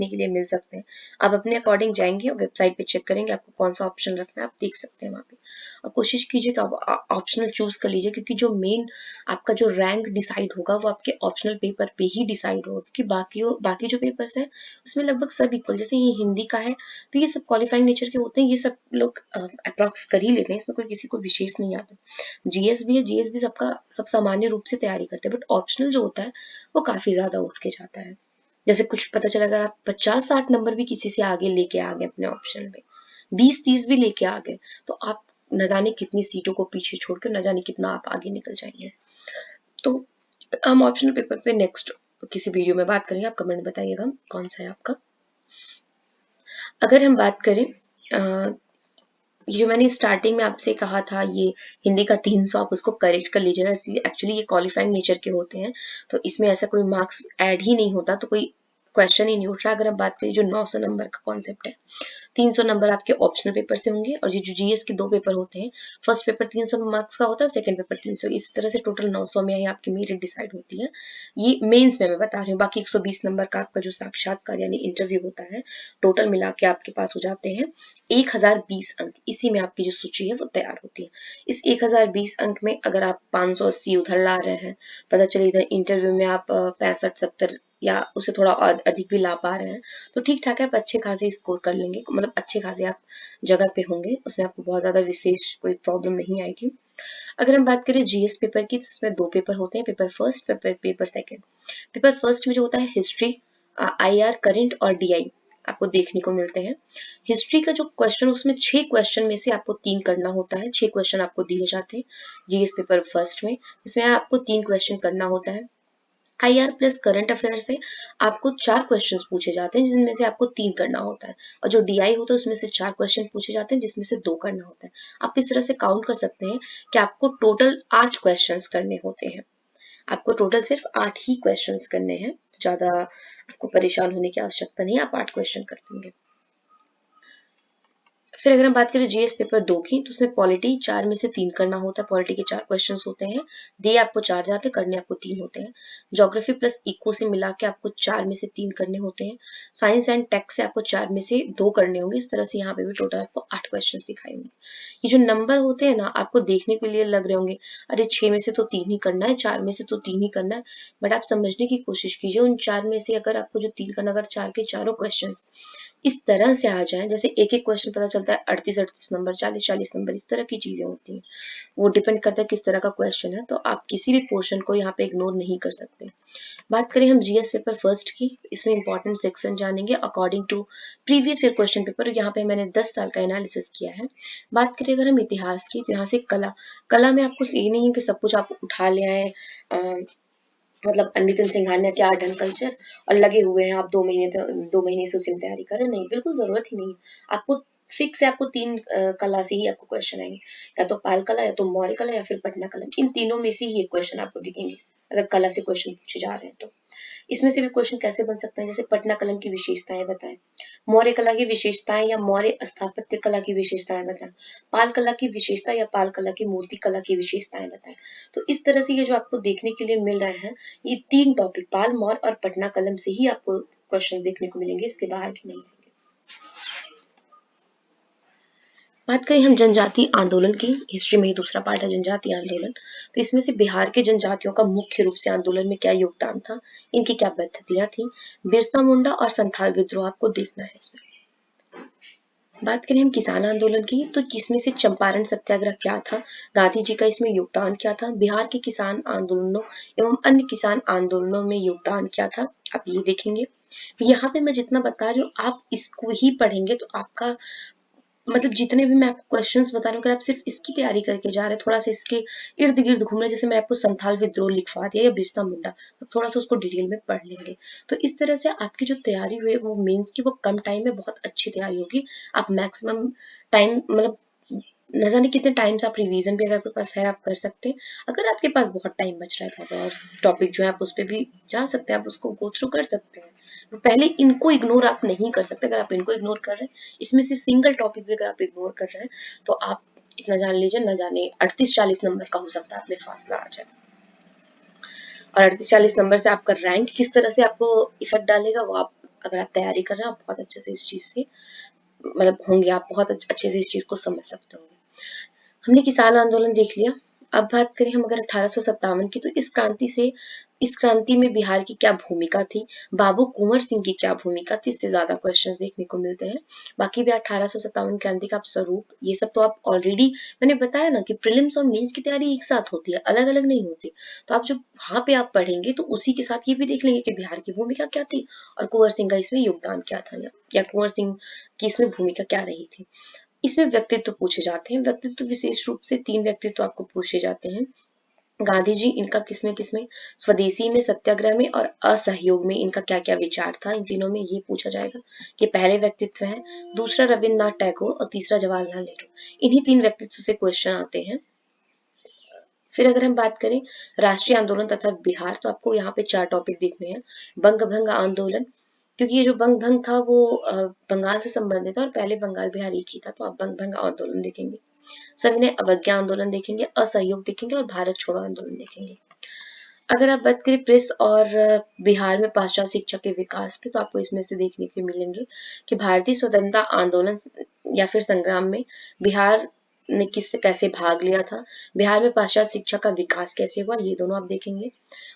के लिए मिल सकते हैं। आप अपने अकॉर्डिंग जाएंगे और वेबसाइट पे चेक करेंगे आपको कौन सा ऑप्शन रखना है, आप देख सकते हैं वहाँ पे। और कोशिश कीजिए कि आप ऑप्शनल चूज कर लीजिए, क्योंकि जो मेन आपका जो रैंक डिसाइड होगा वो आपके ऑप्शनल पेपर पे ही डिसाइड होगा, क्योंकि बाकी जो पेपर्स हैं उसमें लगभग सब इक्वल। जैसे ये हिंदी का है तो ये सब क्वालिफाइंग नेचर के होते हैं, ये सब लोग अप्रॉक्स कर ही लेते हैं, इसमें कोई किसी को विशेष नहीं आता। जीएस भी है, जीएस भी सबका सब सामान्य रूप से तैयारी करते हैं, बट ऑप्शनल जो होता है वो काफी ज्यादा उठ के जाता है। जैसे कुछ पता चला अगर आप 50-60 नंबर भी किसी से आगे लेके आ गए अपने ऑप्शन में, 20-30 भी लेके आ गए, तो आप न जाने कितनी सीटों को पीछे छोड़कर न जाने कितना आप आगे निकल जाएंगे। तो हम ऑप्शनल पेपर पे नेक्स्ट किसी वीडियो में बात करेंगे, आप कमेंट बताइएगा कौन सा है आपका। अगर हम बात करें ये जो मैंने स्टार्टिंग में आपसे कहा था, ये हिंदी का 300 आप उसको करेक्ट कर लीजिएगा। एक्चुअली ये क्वालिफाइंग नेचर के होते हैं, तो इसमें ऐसा कोई मार्क्स ऐड ही नहीं होता, तो कोई क्वेश्चन ही नहीं उठ रहा। अगर हम बात करें जो 900 नंबर का कॉन्सेप्ट है, 300 नंबर आपके ऑप्शनल पेपर से होंगे, और ये जो जीएस के 2 पेपर होते हैं, फर्स्ट पेपर 300 मार्क्स का होता है, सेकंड पेपर 300, इस तरह से टोटल 900 में ही आपकी मेरिट डिसाइड होती है। ये मेंस में मैं बता रही हूँ, बाकी 120 नंबर का आपका जो साक्षात्कार यानी इंटरव्यू होता है, टोटल मिला के आपके पास हो जाते हैं 1020 अंक। इसी में आपकी जो सूची है वो तैयार होती है। इस 1020 अंक में अगर आप 580 उधर ला रहे हैं, पता चले इधर इंटरव्यू में आप 65-70 या उससे थोड़ा अधिक भी ला पा रहे हैं, तो ठीक ठाक है, आप अच्छे खासे स्कोर कर लेंगे, मतलब अच्छे खासे आप जगह पे होंगे, उसमें आपको बहुत ज्यादा विशेष कोई प्रॉब्लम नहीं आएगी। अगर हम बात करें जीएस पेपर की, तो इसमें 2 पेपर होते हैं, paper first, paper second. Paper first में जो होता है हिस्ट्री, आईआर, करंट और डीआई आपको देखने को मिलते हैं। हिस्ट्री का जो क्वेश्चन, उसमें 6 क्वेश्चन में से आपको 3 करना होता है, 6 क्वेश्चन आपको दिए जाते हैं जीएस पेपर फर्स्ट में, इसमें आपको 3 क्वेश्चन करना होता है। आईआर प्लस करंट अफेयर से आपको 4 क्वेश्चंस पूछे जाते हैं, जिनमें से आपको 3 करना होता है, और जो डीआई होता है उसमें से 4 क्वेश्चन पूछे जाते हैं, जिसमें से 2 करना होता है। आप इस तरह से काउंट कर सकते हैं कि आपको टोटल 8 क्वेश्चंस करने होते हैं। आपको टोटल सिर्फ 8 ही क्वेश्चंस करने हैं, ज्यादा आपको परेशान होने की आवश्यकता नहीं है, आप 8 क्वेश्चन कर लेंगे। फिर अगर हम बात करें जीएस पेपर 2 की, तो उसमें पॉलिटी 4 में से 3 करना होता है, पॉलिटी के 4 क्वेश्चंस होते हैं, दिए आपको 4 जाते हैं, करने आपको 3 होते हैं। ज्योग्राफी प्लस इको से मिला के आपको 4 में से 3 करने होते हैं। साइंस एंड टेक से आपको 4 में से 2 करने होंगे, इस तरह से यहाँ पे भी टोटल आपको 8 क्वेश्चन दिखाई होंगे। ये जो नंबर होते हैं ना, आपको देखने के लिए लग रहे होंगे अरे 6 में से तो 3 ही करना है, 4 में से तो 3 ही करना है, बट आप समझने की कोशिश कीजिए, उन 4 में से अगर आपको जो 3 करना, अगर 4 के चारों क्वेश्चन इस तरह से आ जाएं, जैसे एक एक क्वेश्चन पता चलता है 38-38 नंबर, 40-40 नंबर, इस तरह की चीजें होती हैं। वो डिपेंड करता है किस तरह का क्वेश्चन है, तो आप किसी भी पोर्शन को यहाँ पे इग्नोर नहीं कर सकते। बात करें हम जीएस पेपर फर्स्ट की, इसमें इंपॉर्टेंट सेक्शन जानेंगे according to previous year question paper, यहाँ पे मैंने 10 साल का एनालिसिस किया है। बात करें अगर हम इतिहास की, तो यहाँ से कला, कला में आपको ये नहीं है कि सब कुछ आप उठा ले आए, मतलब नितिन सिंघानिया के आर्ट एंड कल्चर और लगे हुए हैं आप 2 महीने से उसी में तैयारी कर रहे हैं, नहीं, बिल्कुल जरूरत ही नहीं है। आपको फिक्स है, आपको 3 कला से ही आपको क्वेश्चन आएंगे, या तो पाल कला, या तो मौर्य कला, या फिर पटना कला, इन तीनों में से ही एक क्वेश्चन आपको दिखेंगे अगर कला से क्वेश्चन पूछे जा रहे हैं तो। इसमें से भी क्वेश्चन कैसे बन सकते हैं, जैसे पटना कलम की विशेषताएं बताएं, मौर्य कला की विशेषताएं या मौर्य स्थापत्य कला की विशेषताएं बताएं, पाल कला की विशेषता या पाल कला की मूर्ति कला की विशेषताएं बताएं। तो इस तरह से ये जो आपको देखने के लिए मिल रहे हैं, ये 3 टॉपिक पाल, मौर्य और पटना कलम से ही आपको क्वेश्चन देखने को मिलेंगे, इसके बाहर के नहीं आएंगे। बात करें हम जनजातीय आंदोलन की, हिस्ट्री में ही दूसरा पार्ट है जनजातीय आंदोलन। तो इसमें से बिहार के जनजातियों का मुख्य रूप से आंदोलन में क्या योगदान था, इनकी क्या पद्धतियां थी, बिरसा मुंडा और संथाल विद्रोह आपको देखना है इसमें। बात करें हम किसान आंदोलन की, तो जिसमें से चंपारण सत्याग्रह क्या था, गांधी जी का इसमें योगदान क्या था, बिहार के किसान आंदोलनों एवं अन्य किसान आंदोलनों में योगदान क्या था, आप ये देखेंगे। यहाँ पे मैं जितना बता रही हूँ आप इसको ही पढ़ेंगे तो आपका मतलब जितने भी मैं आपको क्वेश्चंस बता रही हूँ, अगर आप सिर्फ इसकी तैयारी करके जा रहे हैं, थोड़ा सा इसके इर्द गिर्द घूम रहे, जैसे मैं आपको संथाल विद्रोह लिखवा दिया या बिरसा मुंडा, तो थोड़ा सा उसको डिटेल में पढ़ लेंगे। तो इस तरह से आपकी जो तैयारी हुई वो मेंस की, वो कम टाइम में बहुत अच्छी तैयारी होगी। आप मैक्सिमम टाइम मतलब न जाने कितने टाइम से आप रिवीजन भी अगर आपके पास है आप कर सकते हैं। अगर आपके पास बहुत टाइम बच रहा है तो और टॉपिक जो है आप उस पर भी जा सकते हैं, आप उसको गो थ्रू कर सकते हैं। तो पहले इनको इग्नोर आप नहीं कर सकते। अगर आप इनको इग्नोर कर रहे हैं, इसमें से सिंगल टॉपिक भी अगर आप इग्नोर कर रहे हैं, तो आप इतना जान लीजिए, न जाने 38-40 नंबर का हो सकता है आप में फासला आ जाए। और 38-40 नंबर से आपका रैंक किस तरह से आपको इफेक्ट डालेगा, वो आप अगर आप तैयारी कर रहे हैं, आप बहुत अच्छे से इस चीज से मतलब होंगे, आप बहुत अच्छे से इस चीज को समझ सकते होंगे। हमने किसान आंदोलन देख लिया। अब बात करें हम अगर 1857 की, तो इस क्रांति में बिहार की क्या भूमिका थी, बाबू कुंवर सिंह की क्या भूमिका थी, इससे ज्यादा क्वेश्चंस देखने को मिलते हैं। बाकी भी 1857 क्रांति का आप स्वरूप, ये सब तो आप ऑलरेडी मैंने बताया ना कि प्रीलिम्स और मेंस की तैयारी एक साथ होती है, अलग अलग नहीं होती। तो आप जब वहां पे आप पढ़ेंगे तो उसी के साथ ये भी देख लेंगे कि बिहार की भूमिका क्या थी और कुंवर सिंह का इसमें योगदान क्या था, या कुंवर सिंह की इसमें भूमिका क्या रही थी। इसमें व्यक्तित्व पूछे जाते हैं। व्यक्तित्व विशेष रूप से 3 व्यक्तित्व आपको पूछे जाते हैं। गांधी जी, इनका किसमें किसमें, स्वदेशी में, सत्याग्रह में और असहयोग में इनका क्या क्या विचार था, इन तीनों में ये पूछा जाएगा कि पहले व्यक्तित्व है, दूसरा रविन्द्रनाथ टैगोर और तीसरा जवाहरलाल नेहरू। इन्हीं 3 व्यक्तित्व से क्वेश्चन आते हैं। फिर अगर हम बात करें राष्ट्रीय आंदोलन तथा बिहार, तो आपको यहाँ पे 4 टॉपिक देखने हैं। बंग भंग आंदोलन, क्योंकि ये जो बंग भंग था वो बंगाल से संबंधित था और पहले बंगाल बिहार एक ही था, तो आप बंग भंग आंदोलन देखेंगे। सविनय अवज्ञा आंदोलन देखेंगे, असहयोग देखेंगे और भारत छोड़ो आंदोलन देखेंगे। अगर आप बात करें प्रेस और बिहार में पाश्चात्य शिक्षा के विकास की, तो आपको इसमें से देखने को मिलेंगे कि भारतीय स्वतंत्रता आंदोलन या फिर संग्राम में बिहार ने किस कैसे भाग लिया था, बिहार में पाश्चात्य शिक्षा का विकास कैसे हुआ, ये दोनों आप देखेंगे।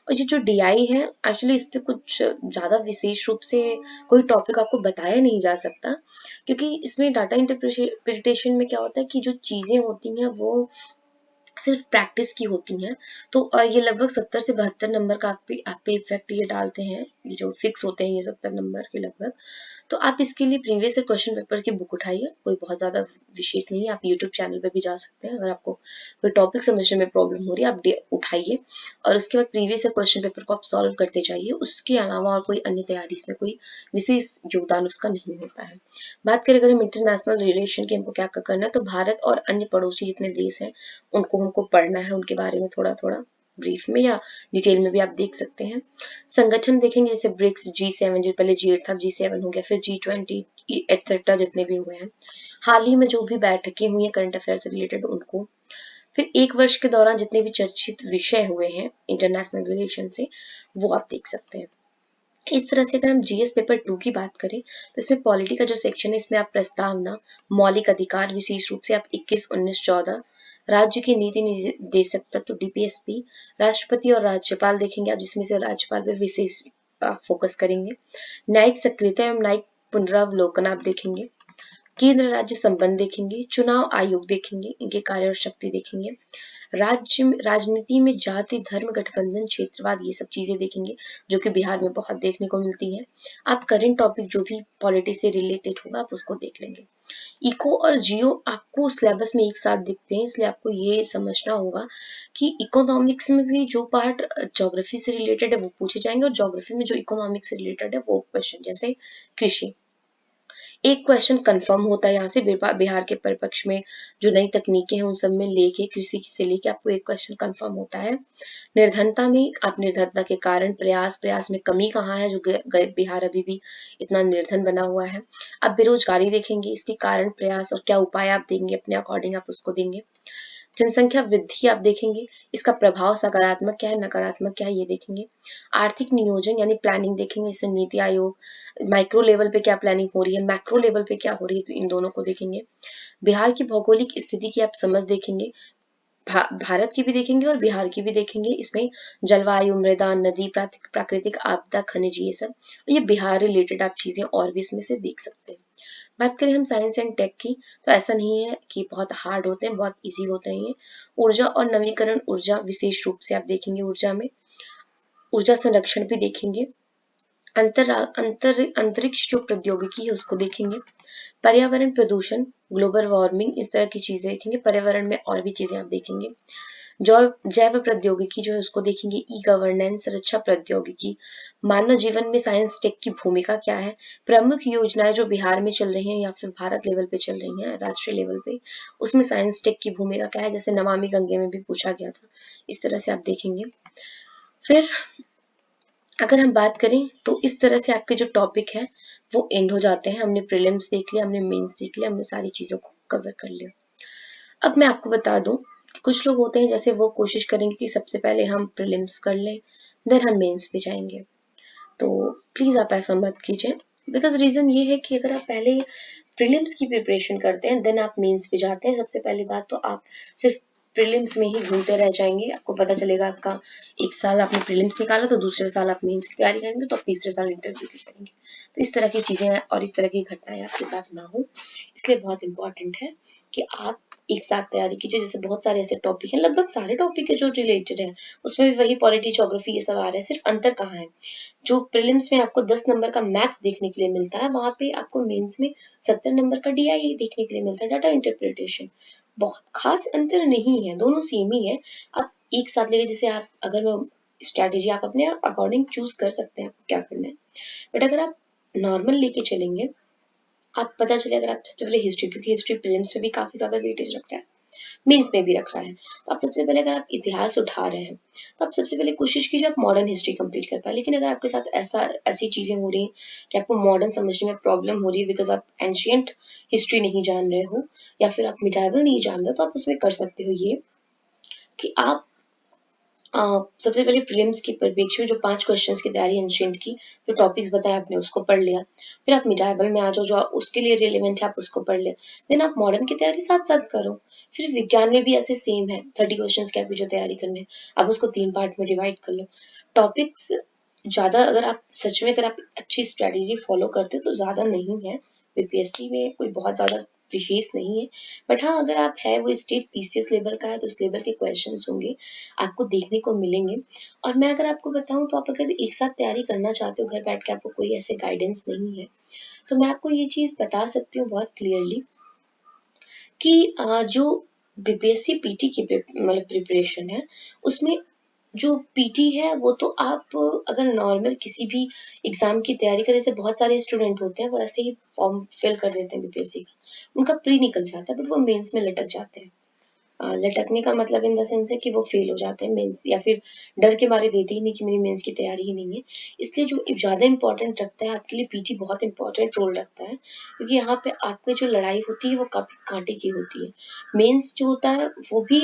और ये जो डीआई है, एक्चुअली इस पे कुछ ज्यादा विशेष रूप से कोई टॉपिक आपको बताया नहीं जा सकता, क्योंकि इसमें डाटा इंटरप्रिटेशन में क्या होता है कि जो चीजें होती हैं वो सिर्फ प्रैक्टिस की होती हैं। तो ये लगभग 70 से 72 नंबर का आप पे इफेक्ट ये डालते हैं, ये जो फिक्स होते हैं ये 70 नंबर के लगभग। तो आप इसके लिए प्रीवियस क्वेश्चन पेपर की बुक उठाइए, कोई बहुत ज्यादा विशेष नहीं है। आप यूट्यूब चैनल पे भी जा सकते हैं, अगर आपको कोई टॉपिक समझने में प्रॉब्लम हो रही है आप उठाइए और उसके बाद प्रीवियस क्वेश्चन पेपर को आप सॉल्व करते जाइए। उसके अलावा और कोई अन्य तैयारी इसमें कोई विशेष योगदान उसका नहीं होता है। बात करें अगर हम इंटरनेशनल रिलेशन की, हमको क्या क्या करना है, तो भारत और अन्य पड़ोसी जितने देश हैं उनको हमको पढ़ना है, उनके बारे में थोड़ा थोड़ा ब्रीफ में या डिटेल में भी आप देख सकते हैं। संगठन देखेंगे जैसे ब्रिक्स, G7, जो पहले G8 था G7 हो गया, फिर G20 एक्सेट्रा जितने भी हुए हैं। हाल ही में जो भी बैठकें हुई हैं करंट अफेयर से रिलेटेड उनको। फिर 1 वर्ष के दौरान जितने भी चर्चित विषय हुए हैं इंटरनेशनल रिलेशन से, वो आप देख सकते हैं। इस तरह से अगर हम जीएस पेपर 2 की बात करें, तो इसमें पॉलिटी का जो सेक्शन है, इसमें आप प्रस्तावना, मौलिक अधिकार, विशेष रूप से आप 21, 19, 14, राज्य की नीति निर्देशक तत्व डीपीएसपी, राष्ट्रपति और राज्यपाल देखेंगे आप, जिसमें से राज्यपाल पे विशेष फोकस करेंगे। न्यायिक सक्रियता एवं न्यायिक पुनरावलोकन आप देखेंगे। केंद्र राज्य संबंध देखेंगे, चुनाव आयोग देखेंगे, इनके कार्य और शक्ति देखेंगे। राज्य राजनीति में जाति, धर्म, गठबंधन, क्षेत्रवाद, ये सब चीजें देखेंगे जो कि बिहार में बहुत देखने को मिलती हैं। आप करंट टॉपिक जो भी पॉलिटी से रिलेटेड होगा आप उसको देख लेंगे। इको और जियो आपको सिलेबस में एक साथ दिखते हैं, इसलिए आपको ये समझना होगा कि इकोनॉमिक्स में भी जो पार्ट ज्योग्राफी से रिलेटेड है वो पूछे जाएंगे और ज्योग्राफी में जो इकोनॉमिक्स से रिलेटेड है वो क्वेश्चन, जैसे कृषि। एक क्वेश्चन कंफर्म होता है यहाँ से बिहार के परिपक्ष में जो नई तकनीकें हैं उन सब में लेके कृषि से लेके आपको एक क्वेश्चन कंफर्म होता है। निर्धनता में आप निर्धनता के कारण प्रयास में कमी कहाँ है जो बिहार अभी भी इतना निर्धन बना हुआ है। आप बेरोजगारी देखेंगे, इसके कारण प्रयास और क्या उपाय आप देंगे अपने अकॉर्डिंग आप उसको देंगे। जनसंख्या वृद्धि आप देखेंगे, इसका प्रभाव सकारात्मक क्या है, नकारात्मक क्या है ये देखेंगे। आर्थिक नियोजन यानी प्लानिंग देखेंगे, इससे नीति आयोग माइक्रो लेवल पे क्या प्लानिंग हो रही है, मैक्रो लेवल पे क्या हो रही है, तो इन दोनों को देखेंगे। बिहार की भौगोलिक स्थिति की आप समझ देखेंगे, भारत की भी देखेंगे और बिहार की भी देखेंगे। इसमें जलवायु, मृदा, नदी, प्राकृतिक आपदा, खनिज, ये सब, ये बिहार रिलेटेड आप चीजें और भी इसमें से देख सकते हैं। बात करें हम साइंस एंड टेक की, तो ऐसा नहीं है कि बहुत हार्ड होते हैं, बहुत इजी होते हैं ये। ऊर्जा और नवीकरण ऊर्जा विशेष रूप से आप देखेंगे, ऊर्जा में ऊर्जा संरक्षण भी देखेंगे। अंतरिक्ष जो प्रौद्योगिकी है उसको देखेंगे। पर्यावरण प्रदूषण, ग्लोबल वार्मिंग, इस तरह की चीजें देखेंगे। पर्यावरण में और भी चीजें आप देखेंगे। जैव प्रौद्योगिकी जो है उसको देखेंगे। ई गवर्नेंस, रक्षा प्रौद्योगिकी, मानव जीवन में साइंस टेक की भूमिका क्या है, प्रमुख योजनाएं जो बिहार में चल रही हैं या फिर भारत लेवल पे चल रही हैं, राष्ट्रीय लेवल पे, उसमें साइंस टेक की भूमिका क्या है, जैसे नमामि गंगे में भी पूछा गया था, इस तरह से आप देखेंगे। फिर अगर हम बात करें तो इस तरह से आपके जो टॉपिक है वो एंड हो जाते हैं। हमने प्रीलिम्स देख लिया, हमने मेंस देख लिया, हमने सारी चीजों को कवर कर लिया। अब मैं आपको बता दूं कि कुछ लोग होते हैं जैसे वो कोशिश करेंगे कि सबसे पहले हम प्रीलिम्स कर लें, देन हम मेंस पे जाएंगे। तो प्लीज आप ऐसा मत कीजिए, बिकॉज रीजन ये है कि अगर आप पहले प्रीलिम्स की प्रिपरेशन करते हैं देन आप मेंस पे जाते हैं, सबसे पहली बात तो आप सिर्फ प्रीलिम्स में ही घूमते रह जाएंगे। आपको पता चलेगा आपका एक साल आपने प्रीलिम्स निकाला तो दूसरे साल आप मेंस की तैयारी करेंगे, तो आप तीसरे साल इंटरव्यू की करेंगे। तो इस तरह की चीजें और इस तरह की घटनाएं आपके साथ ना हो, इसलिए बहुत इंपॉर्टेंट है कि आप एक साथ तैयारी कीजिए। जैसे बहुत सारे ऐसे टॉपिक हैं, लगभग सारे टॉपिक है जो रिलेटेड है, उसमें भी वही पॉलिटी, ज्योग्राफी, ये सब आ रहा है। सिर्फ अंतर कहाँ है, जो प्रीलिम्स में आपको 10 नंबर का मैथ देखने के लिए मिलता है, वहां पे आपको मेंस में 70 नंबर का डीआई देखने के लिए मिलता है, डाटा इंटरप्रिटेशन। बहुत खास अंतर नहीं है, दोनों सेम ही है। आप एक साथ लेके, जैसे आप अगर मैं स्ट्रैटेजी आप अपने अकॉर्डिंग चूज कर सकते हैं आपको क्या करना है, बट अगर आप नॉर्मल लेके चलेंगे, आप पता चले अगर आप सबसे पहले हिस्ट्री, क्योंकि हिस्ट्री प्रीलिम्स में भी काफी ज्यादा वेटेज रखता है, मेंस में भी रख रहा है, तो आप सबसे पहले अगर आप इतिहास उठा रहे हैं तो आप सबसे पहले कोशिश कीजिए आप मॉडर्न हिस्ट्री कंप्लीट कर पाए। लेकिन अगर आपके साथ ऐसी चीजें हो रही हैं कि आपको मॉडर्न समझने में प्रॉब्लम हो रही है बिकॉज आप एंशियंट हिस्ट्री नहीं जान रहे हो या फिर आप मिडाइवल नहीं जान रहे हो, तो आप उसमें कर सकते हो ये कि आप सबसे पहले प्रीलिम्स की परिप्रेक्ष्य में जो 5 क्वेश्चंस की तैयारी एंशिएंट की, जो टॉपिक्स बताए आपने उसको पढ़ लिया। फिर आप मिडाइवल में आ जाओ, जो उसके लिए रिलेवेंट है आप उसको पढ़ लिया। देन आप मॉडर्न की तैयारी साथ-साथ करो। फिर विज्ञान में भी ऐसे सेम है, 30 क्वेश्चंस की आपकी जो तैयारी करनी है, आप उसको 3 पार्ट में डिवाइड कर लो। टॉपिक्स ज़्यादा अगर आप सच में अगर आप अच्छी स्ट्रैटेजी फॉलो करते हो तो ज़्यादा नहीं है। बीपीएससी में कोई बहुत ज़्यादा विशेष नहीं है। बट हाँ, अगर आप है वो स्टेट पीसीएस लेवल का है तो उस लेवल के क्वेश्चंस होंगे, आपको देखने को मिलेंगे। और मैं अगर आपको बताऊँ तो आप अगर एक साथ तैयारी करना चाहते हो घर बैठ के, आपको कोई ऐसे गाइडेंस नहीं है, तो मैं आपको ये चीज़ बता सकती हूँ बहुत क्लियरली कि जो बीपीएससी पीटी की मतलब प्रिपरेशन है, उसमें जो पीटी है वो तो आप अगर नॉर्मल किसी भी एग्जाम की तैयारी करें, जैसे बहुत सारे स्टूडेंट होते हैं वो ऐसे ही फॉर्म फिल कर देते हैं बीपीएससी का, उनका प्री निकल जाता है बट वो मेंस में लटक जाते हैं। लटकने का मतलब इन द सेंस है कि वो फेल हो जाते हैं मेंस, या फिर डर के मारे देते ही नहीं कि मेरी मेंस की तैयारी ही नहीं है। इसलिए जो ज़्यादा इम्पोर्टेंट रखता है आपके लिए पीटी, बहुत इम्पोर्टेंट रोल रखता है, क्योंकि यहाँ पे आपकी जो लड़ाई होती है वो काफी कांटे की होती है। मेंस जो होता है वो भी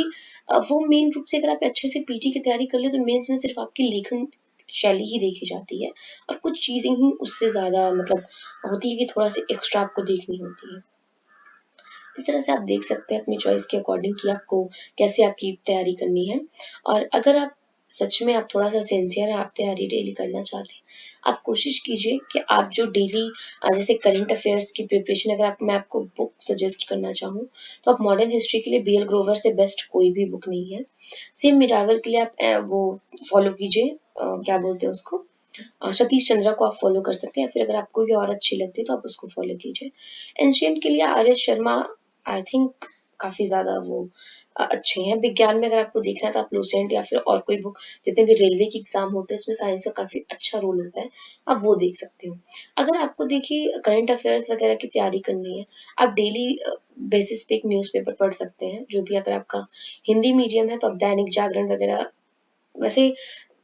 वो मेन रूप से अगर आप अच्छे से पीटी की तैयारी कर ले तो मेंस में सिर्फ आपकी लेखन शैली ही देखी जाती है और कुछ चीजें ही उससे ज्यादा मतलब होती है कि थोड़ा सा एक्स्ट्रा आपको देखनी होती है। इस तरह से आप देख सकते हैं अपनी चॉइस के अकॉर्डिंग कि आपको कैसे आपकी तैयारी करनी है। और अगर आप सच में आप थोड़ा सा सिंसियर है, आप तैयारी डेली करना चाहते हैं, आप कोशिश कीजिए कि आप जो डेली जैसे करंट अफेयर्स की प्रिपरेशन, अगर आप मैं आपको बुक सजेस्ट करना चाहूँ तो आप मॉडर्न हिस्ट्री के लिए बीएल ग्रोवर से बेस्ट कोई भी बुक नहीं है। सेम मिडावल के लिए आप वो फॉलो कीजिए, क्या बोलते हैं उसको, सतीश चंद्रा को आप फॉलो कर सकते हैं, फिर अगर आपको भी और अच्छी लगती है तो आप उसको फॉलो कीजिए। एंशियंट के लिए R S Sharma, I think काफी ज्यादा वो अच्छे हैं। विज्ञान में अगर आपको देखना है तो आप लूसेंट या फिर और कोई बुक, जितने भी रेलवे के एग्जाम होते हैं उसमें साइंस का काफी अच्छा रोल होता है, आप वो देख सकते हो। अगर आपको देखिए करंट अफेयर्स वगैरह की तैयारी करनी है, आप डेली बेसिस पे एक न्यूज़पेपर पढ़ सकते हैं, जो भी अगर आपका हिंदी मीडियम है तो आप दैनिक जागरण वगैरह, वैसे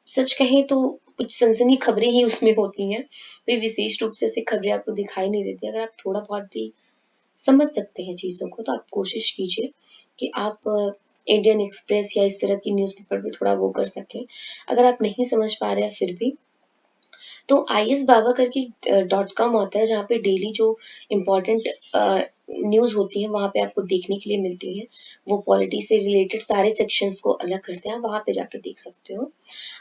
सच कहें तो कुछ सनसनी खबरें ही उसमें होती हैं, कोई विशेष रूप से ऐसी खबरें आपको दिखाई नहीं देती। अगर आप थोड़ा बहुत भी समझ सकते हैं चीज़ों को तो आप कोशिश कीजिए कि आप इंडियन एक्सप्रेस या इस तरह की न्यूज़पेपर भी थोड़ा वो कर सकें। अगर आप नहीं समझ पा रहे हैं फिर भी, तो आईएएस बाबा करके .com होता है, जहाँ पे डेली जो इम्पोर्टेंट न्यूज़ होती है वहाँ पे आपको देखने के लिए मिलती है। वो पॉलिटी से रिलेटेड सारे सेक्शंस को अलग करते हैं, आप वहाँ पे जाके देख सकते हो।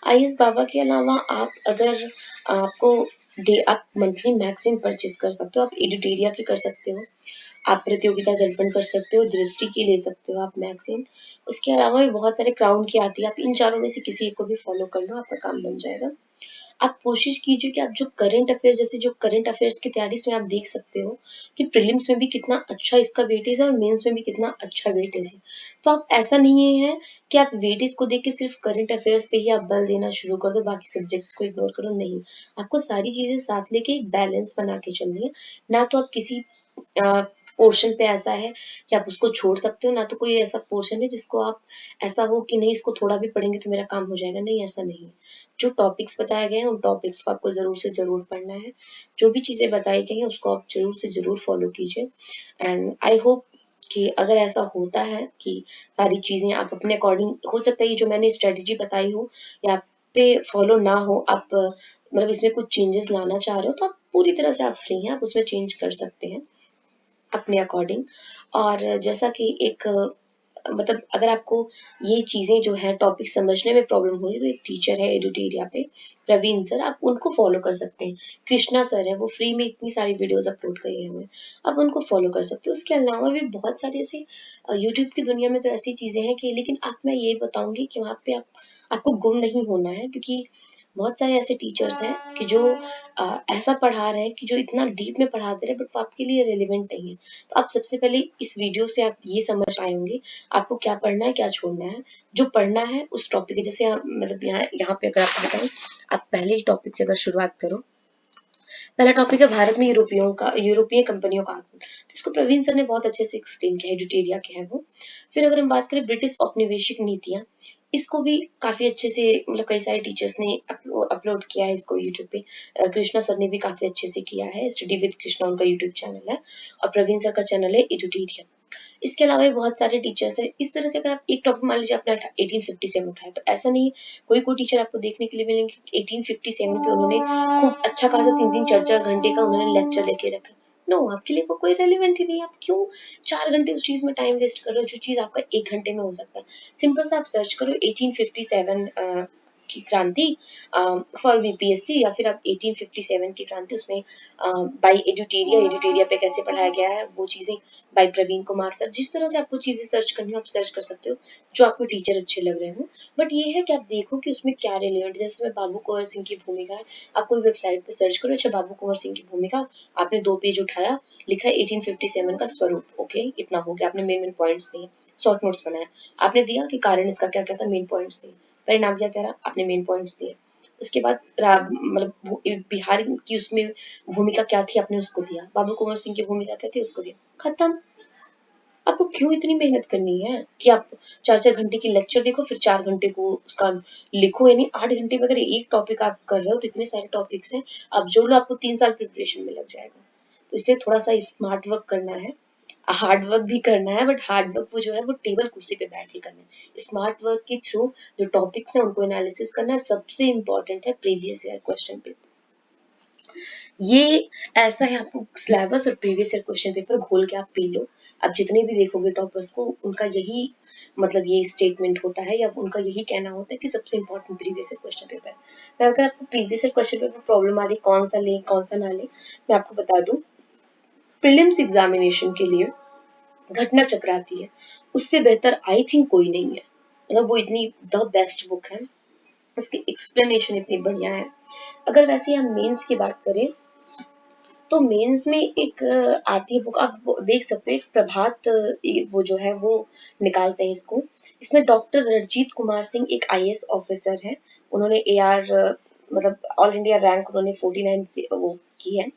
आईएएस बाबा के अलावा आप अगर आपको आप मंथली मैगजीन परचेज कर सकते हो, आप एडिटोरिया की कर सकते हो, आप प्रतियोगिता दर्पण कर सकते हो, दृष्टि की ले सकते हो आप मैगजीन। उसके अलावा भी बहुत सारे क्राउन की आती है, आप इन चारों में से किसी एक को भी फॉलो कर लो, आपका काम बन जाएगा। आप कोशिश कीजिए कि आप जो करंट अफेयर्स, जैसे जो करंट अफेयर्स की तैयारी इसमें आप देख सकते हो कि प्रीलिम्स में भी कितना अच्छा इसका वेटेज है और मेंस में भी कितना अच्छा वेटेज है। तो आप ऐसा नहीं है कि आप वेटेज को देख के सिर्फ करंट अफेयर्स पे ही आप बल देना शुरू कर दो, बाकी सब्जेक्ट्स को इग्नोर करो, नहीं। आपको सारी चीजें साथ लेके एक बैलेंस बना के चलनी है। ना तो आप किसी पोर्शन पे ऐसा है कि आप उसको छोड़ सकते हो, ना तो कोई ऐसा पोर्शन है जिसको आप ऐसा हो कि नहीं इसको थोड़ा भी पढ़ेंगे तो मेरा काम हो जाएगा, नहीं ऐसा नहीं है। जो टॉपिक्स बताए गए हैं उन टॉपिक्स को आपको ज़रूर से ज़रूर पढ़ना है। जो भी चीज़ें बताई गई हैं उसको आप ज़रूर से ज़रूर फॉलो कीजिए। एंड आई होप कि अगर ऐसा होता है कि सारी चीज़ें आप अपने अकॉर्डिंग, हो सकता है ये जो मैंने स्ट्रेटजी बताई हो या आप पे फॉलो ना हो, आप मतलब इसमें कुछ चेंजेस लाना चाह रहे हो, तो आप पूरी तरह से आप फ्री हैं, आप उसमें चेंज कर सकते हैं अपने अकॉर्डिंग। और जैसा कि एक मतलब अगर आपको ये चीज़ें जो है टॉपिक समझने में प्रॉब्लम हो रही है, तो एक टीचर है एडुटेरिया पे, प्रवीण सर, आप उनको फॉलो कर सकते हैं। कृष्णा सर है, वो फ्री में इतनी सारी वीडियोस अपलोड किए हुए हैं, आप उनको फॉलो कर सकते हो। उसके अलावा भी बहुत सारे ऐसे यूट्यूब की दुनिया में तो ऐसी चीज़ें हैं कि, लेकिन आप, मैं ये बताऊंगी कि वहाँ पे आपको गुम नहीं होना है, क्योंकि बहुत सारे ऐसे टीचर्स हैं कि जो ऐसा पढ़ा रहे हैं कि जो इतना डीप में पढ़ाते रहे, बट वो आपके लिए रेलिवेंट नहीं है। तो आप सबसे पहले इस वीडियो से आप ये समझ पाए होंगे आपको क्या पढ़ना है, क्या छोड़ना है। जो पढ़ना है उस टॉपिक, जैसे मतलब यहाँ पे अगर आपको बताऊं, आप पहले ही टॉपिक से अगर शुरुआत करो, पहला टॉपिक है भारत में यूरोपीय कंपनियों का आगमन, तो इसको प्रवीण सर ने बहुत अच्छे से एक्सप्लेन किया है, एडुटेरिया के हैं वो। फिर अगर हम बात करें ब्रिटिश औपनिवेशिक नीतियां, इसको भी काफी अच्छे से, मतलब कई सारे टीचर्स ने अपलोड किया है इसको यूट्यूब पे। कृष्णा सर ने भी काफी अच्छे से किया है, स्टडी विद कृष्णा उनका यूट्यूब चैनल है, और प्रवीण सर का चैनल है एडुटेरिया। इसके अलावा भी बहुत सारे टीचर्स हैं। इस तरह से अगर आप एक टॉपिक मान लीजिए आपने 1857 उठाया, तो ऐसा नहीं, कोई टीचर आपको देखने के लिए मिलेंगे 1857 पे उन्होंने खूब अच्छा खासा 3-3 4-4 घंटे का उन्होंने लेक्चर लेके रखा। नो, आपके लिए वो कोई रेलिवेंट ही नहीं है। आप क्यों 4 घंटे उस चीज में टाइम वेस्ट कर रहे हो जो चीज आपका 1 घंटे में हो सकता है। सिंपल सा आप सर्च करो 1857 की क्रांति फॉर बीपीएससी, या फिर आप 1857 की क्रांति, उसमें बाय एडुटेरिया पे कैसे पढ़ाया गया है वो चीजें, बाय प्रवीण कुमार सर। जिस तरह से आपको चीजें सर्च करनी हो आप सर्च कर सकते हो, जो आपको टीचर अच्छे लग रहे हो। बट ये है कि आप देखो कि उसमें क्या रिलेवेंट है। जैसे बाबू कुंवर सिंह की भूमिका है, आप कोई वेबसाइट पे सर्च करो, अच्छा बाबू कुंवर सिंह की भूमिका, आपने 2 पेज उठाया, लिखा है 1857 का स्वरूप, ओके, इतना हो गया, आपने मेन मेन पॉइंट्स दिए, शॉर्ट नोट्स बनाया, आपने दिया कि कारण इसका क्या क्या था, मेन पॉइंट्स दिए, परिणाम क्या कह रहा, आपने मेन पॉइंट्स दिए। उसके बाद मतलब बिहार की उसमें भूमिका क्या थी, आपने उसको दिया, बाबू कुंवर सिंह की भूमिका क्या थी, उसको दिया, खत्म। आपको क्यों इतनी मेहनत करनी है कि आप 4-4 घंटे की लेक्चर देखो, फिर 4 घंटे को उसका लिखो। यानी 8 घंटे में अगर एक टॉपिक आप कर रहे हो तो इतने सारे टॉपिक्स हैं, आप जोड़ लो, आपको 3 साल प्रिपरेशन में लग जाएगा। तो इसलिए थोड़ा सा स्मार्ट वर्क करना है, हार्ड वर्क भी करना है, बट हार्ड वर्क वो जो है वो टेबल कुर्सी पे बैठ के करना है। स्मार्ट वर्क के थ्रू जो टॉपिक्स हैं उनको एनालिसिस करना है। सबसे इंपॉर्टेंट है प्रीवियस ईयर क्वेश्चन पेपर। ये ऐसा है, आपको सिलेबस और प्रीवियस ईयर क्वेश्चन पेपर घोल के आप पी लो। आप जितने भी देखोगे टॉपर्स को, उनका यही मतलब ये स्टेटमेंट होता है, या उनका यही कहना होता है कि सबसे important previous year question paper. मैं अगर आपको previous year question paper problem आ रही कौन सा लें कौन सा ना लें, मैं आपको बता दूं, प्रीलिम्स एग्जामिनेशन के लिए घटना चक्र आती है, उससे बेहतर आई थिंक कोई नहीं है। मतलब वो इतनी द बेस्ट बुक है, उसकी एक्सप्लेनेशन इतनी बढ़िया है। अगर वैसे हम मेंस की बात करें तो मेंस में एक आती है बुक, आप देख सकते हैं, एक प्रभात वो जो है वो निकालते हैं इसको। इसमें डॉक्टर रणजीत कुमार सिंह एक आईएएस ऑफिसर है। उन्होंने एआर मतलब ऑल इंडिया रैंक उन्होंने 49 से वो की है।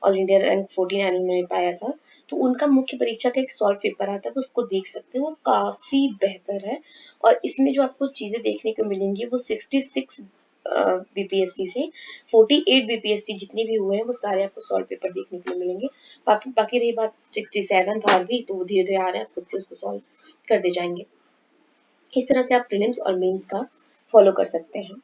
ऑल इंडिया रैंक 49 उन्होंने पाया था। तो उनका मुख्य परीक्षा का एक सॉल्व पेपर आता है, तो उसको देख सकते हैं, वो काफी बेहतर है। और इसमें जो आपको चीजें देखने को मिलेंगी वो 66 बीपीएससी से 48 बीपीएससी जितने भी हुए हैं वो सारे आपको सॉल्व पेपर देखने को मिलेंगे। बाकी रही बात 67 भाग भी, तो वो धीरे धीरे आ रहे हैं, आप खुद से उसको सॉल्व करते जाएंगे। इस तरह से आप प्रीलिम्स और मेंस का फॉलो कर सकते हैं।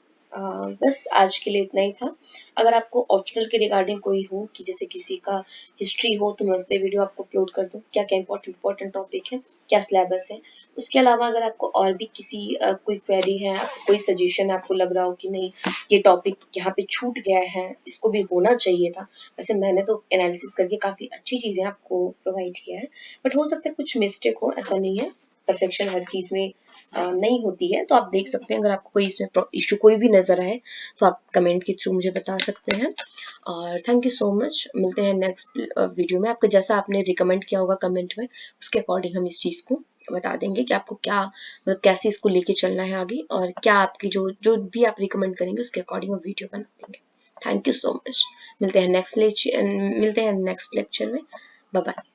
बस आज के लिए इतना ही था। अगर आपको ऑप्शनल के रिगार्डिंग कोई हो कि जैसे किसी का हिस्ट्री हो तो मैं उस पर वीडियो आपको अपलोड कर दूँ, क्या क्या इंपॉर्टेंट टॉपिक है, क्या सिलेबस है। उसके अलावा अगर आपको और भी किसी कोई क्वेरी है, कोई सजेशन आपको लग रहा हो कि नहीं ये टॉपिक यहाँ पे छूट गया है, इसको भी होना चाहिए था। वैसे मैंने तो एनालिसिस करके काफ़ी अच्छी चीज़ें आपको प्रोवाइड किया है, बट हो सकता है कुछ मिस्टेक हो, ऐसा नहीं है। परफेक्शन हर चीज़ में नहीं होती है। तो आप देख सकते हैं, अगर आपको कोई इसमें इशू कोई भी नज़र आए तो आप कमेंट के थ्रू मुझे बता सकते हैं। और थैंक यू सो मच। मिलते हैं नेक्स्ट वीडियो में। आपको जैसा आपने रिकमेंड किया होगा कमेंट में, उसके अकॉर्डिंग हम इस चीज़ को बता देंगे कि आपको क्या मतलब कैसे इसको लेके चलना है आगे, और क्या आपकी जो जो भी आप रिकमेंड करेंगे उसके अकॉर्डिंग हम वीडियो बना देंगे। Thank you so much. मिलते हैं नेक्स्ट लेक्चर में। Bye bye.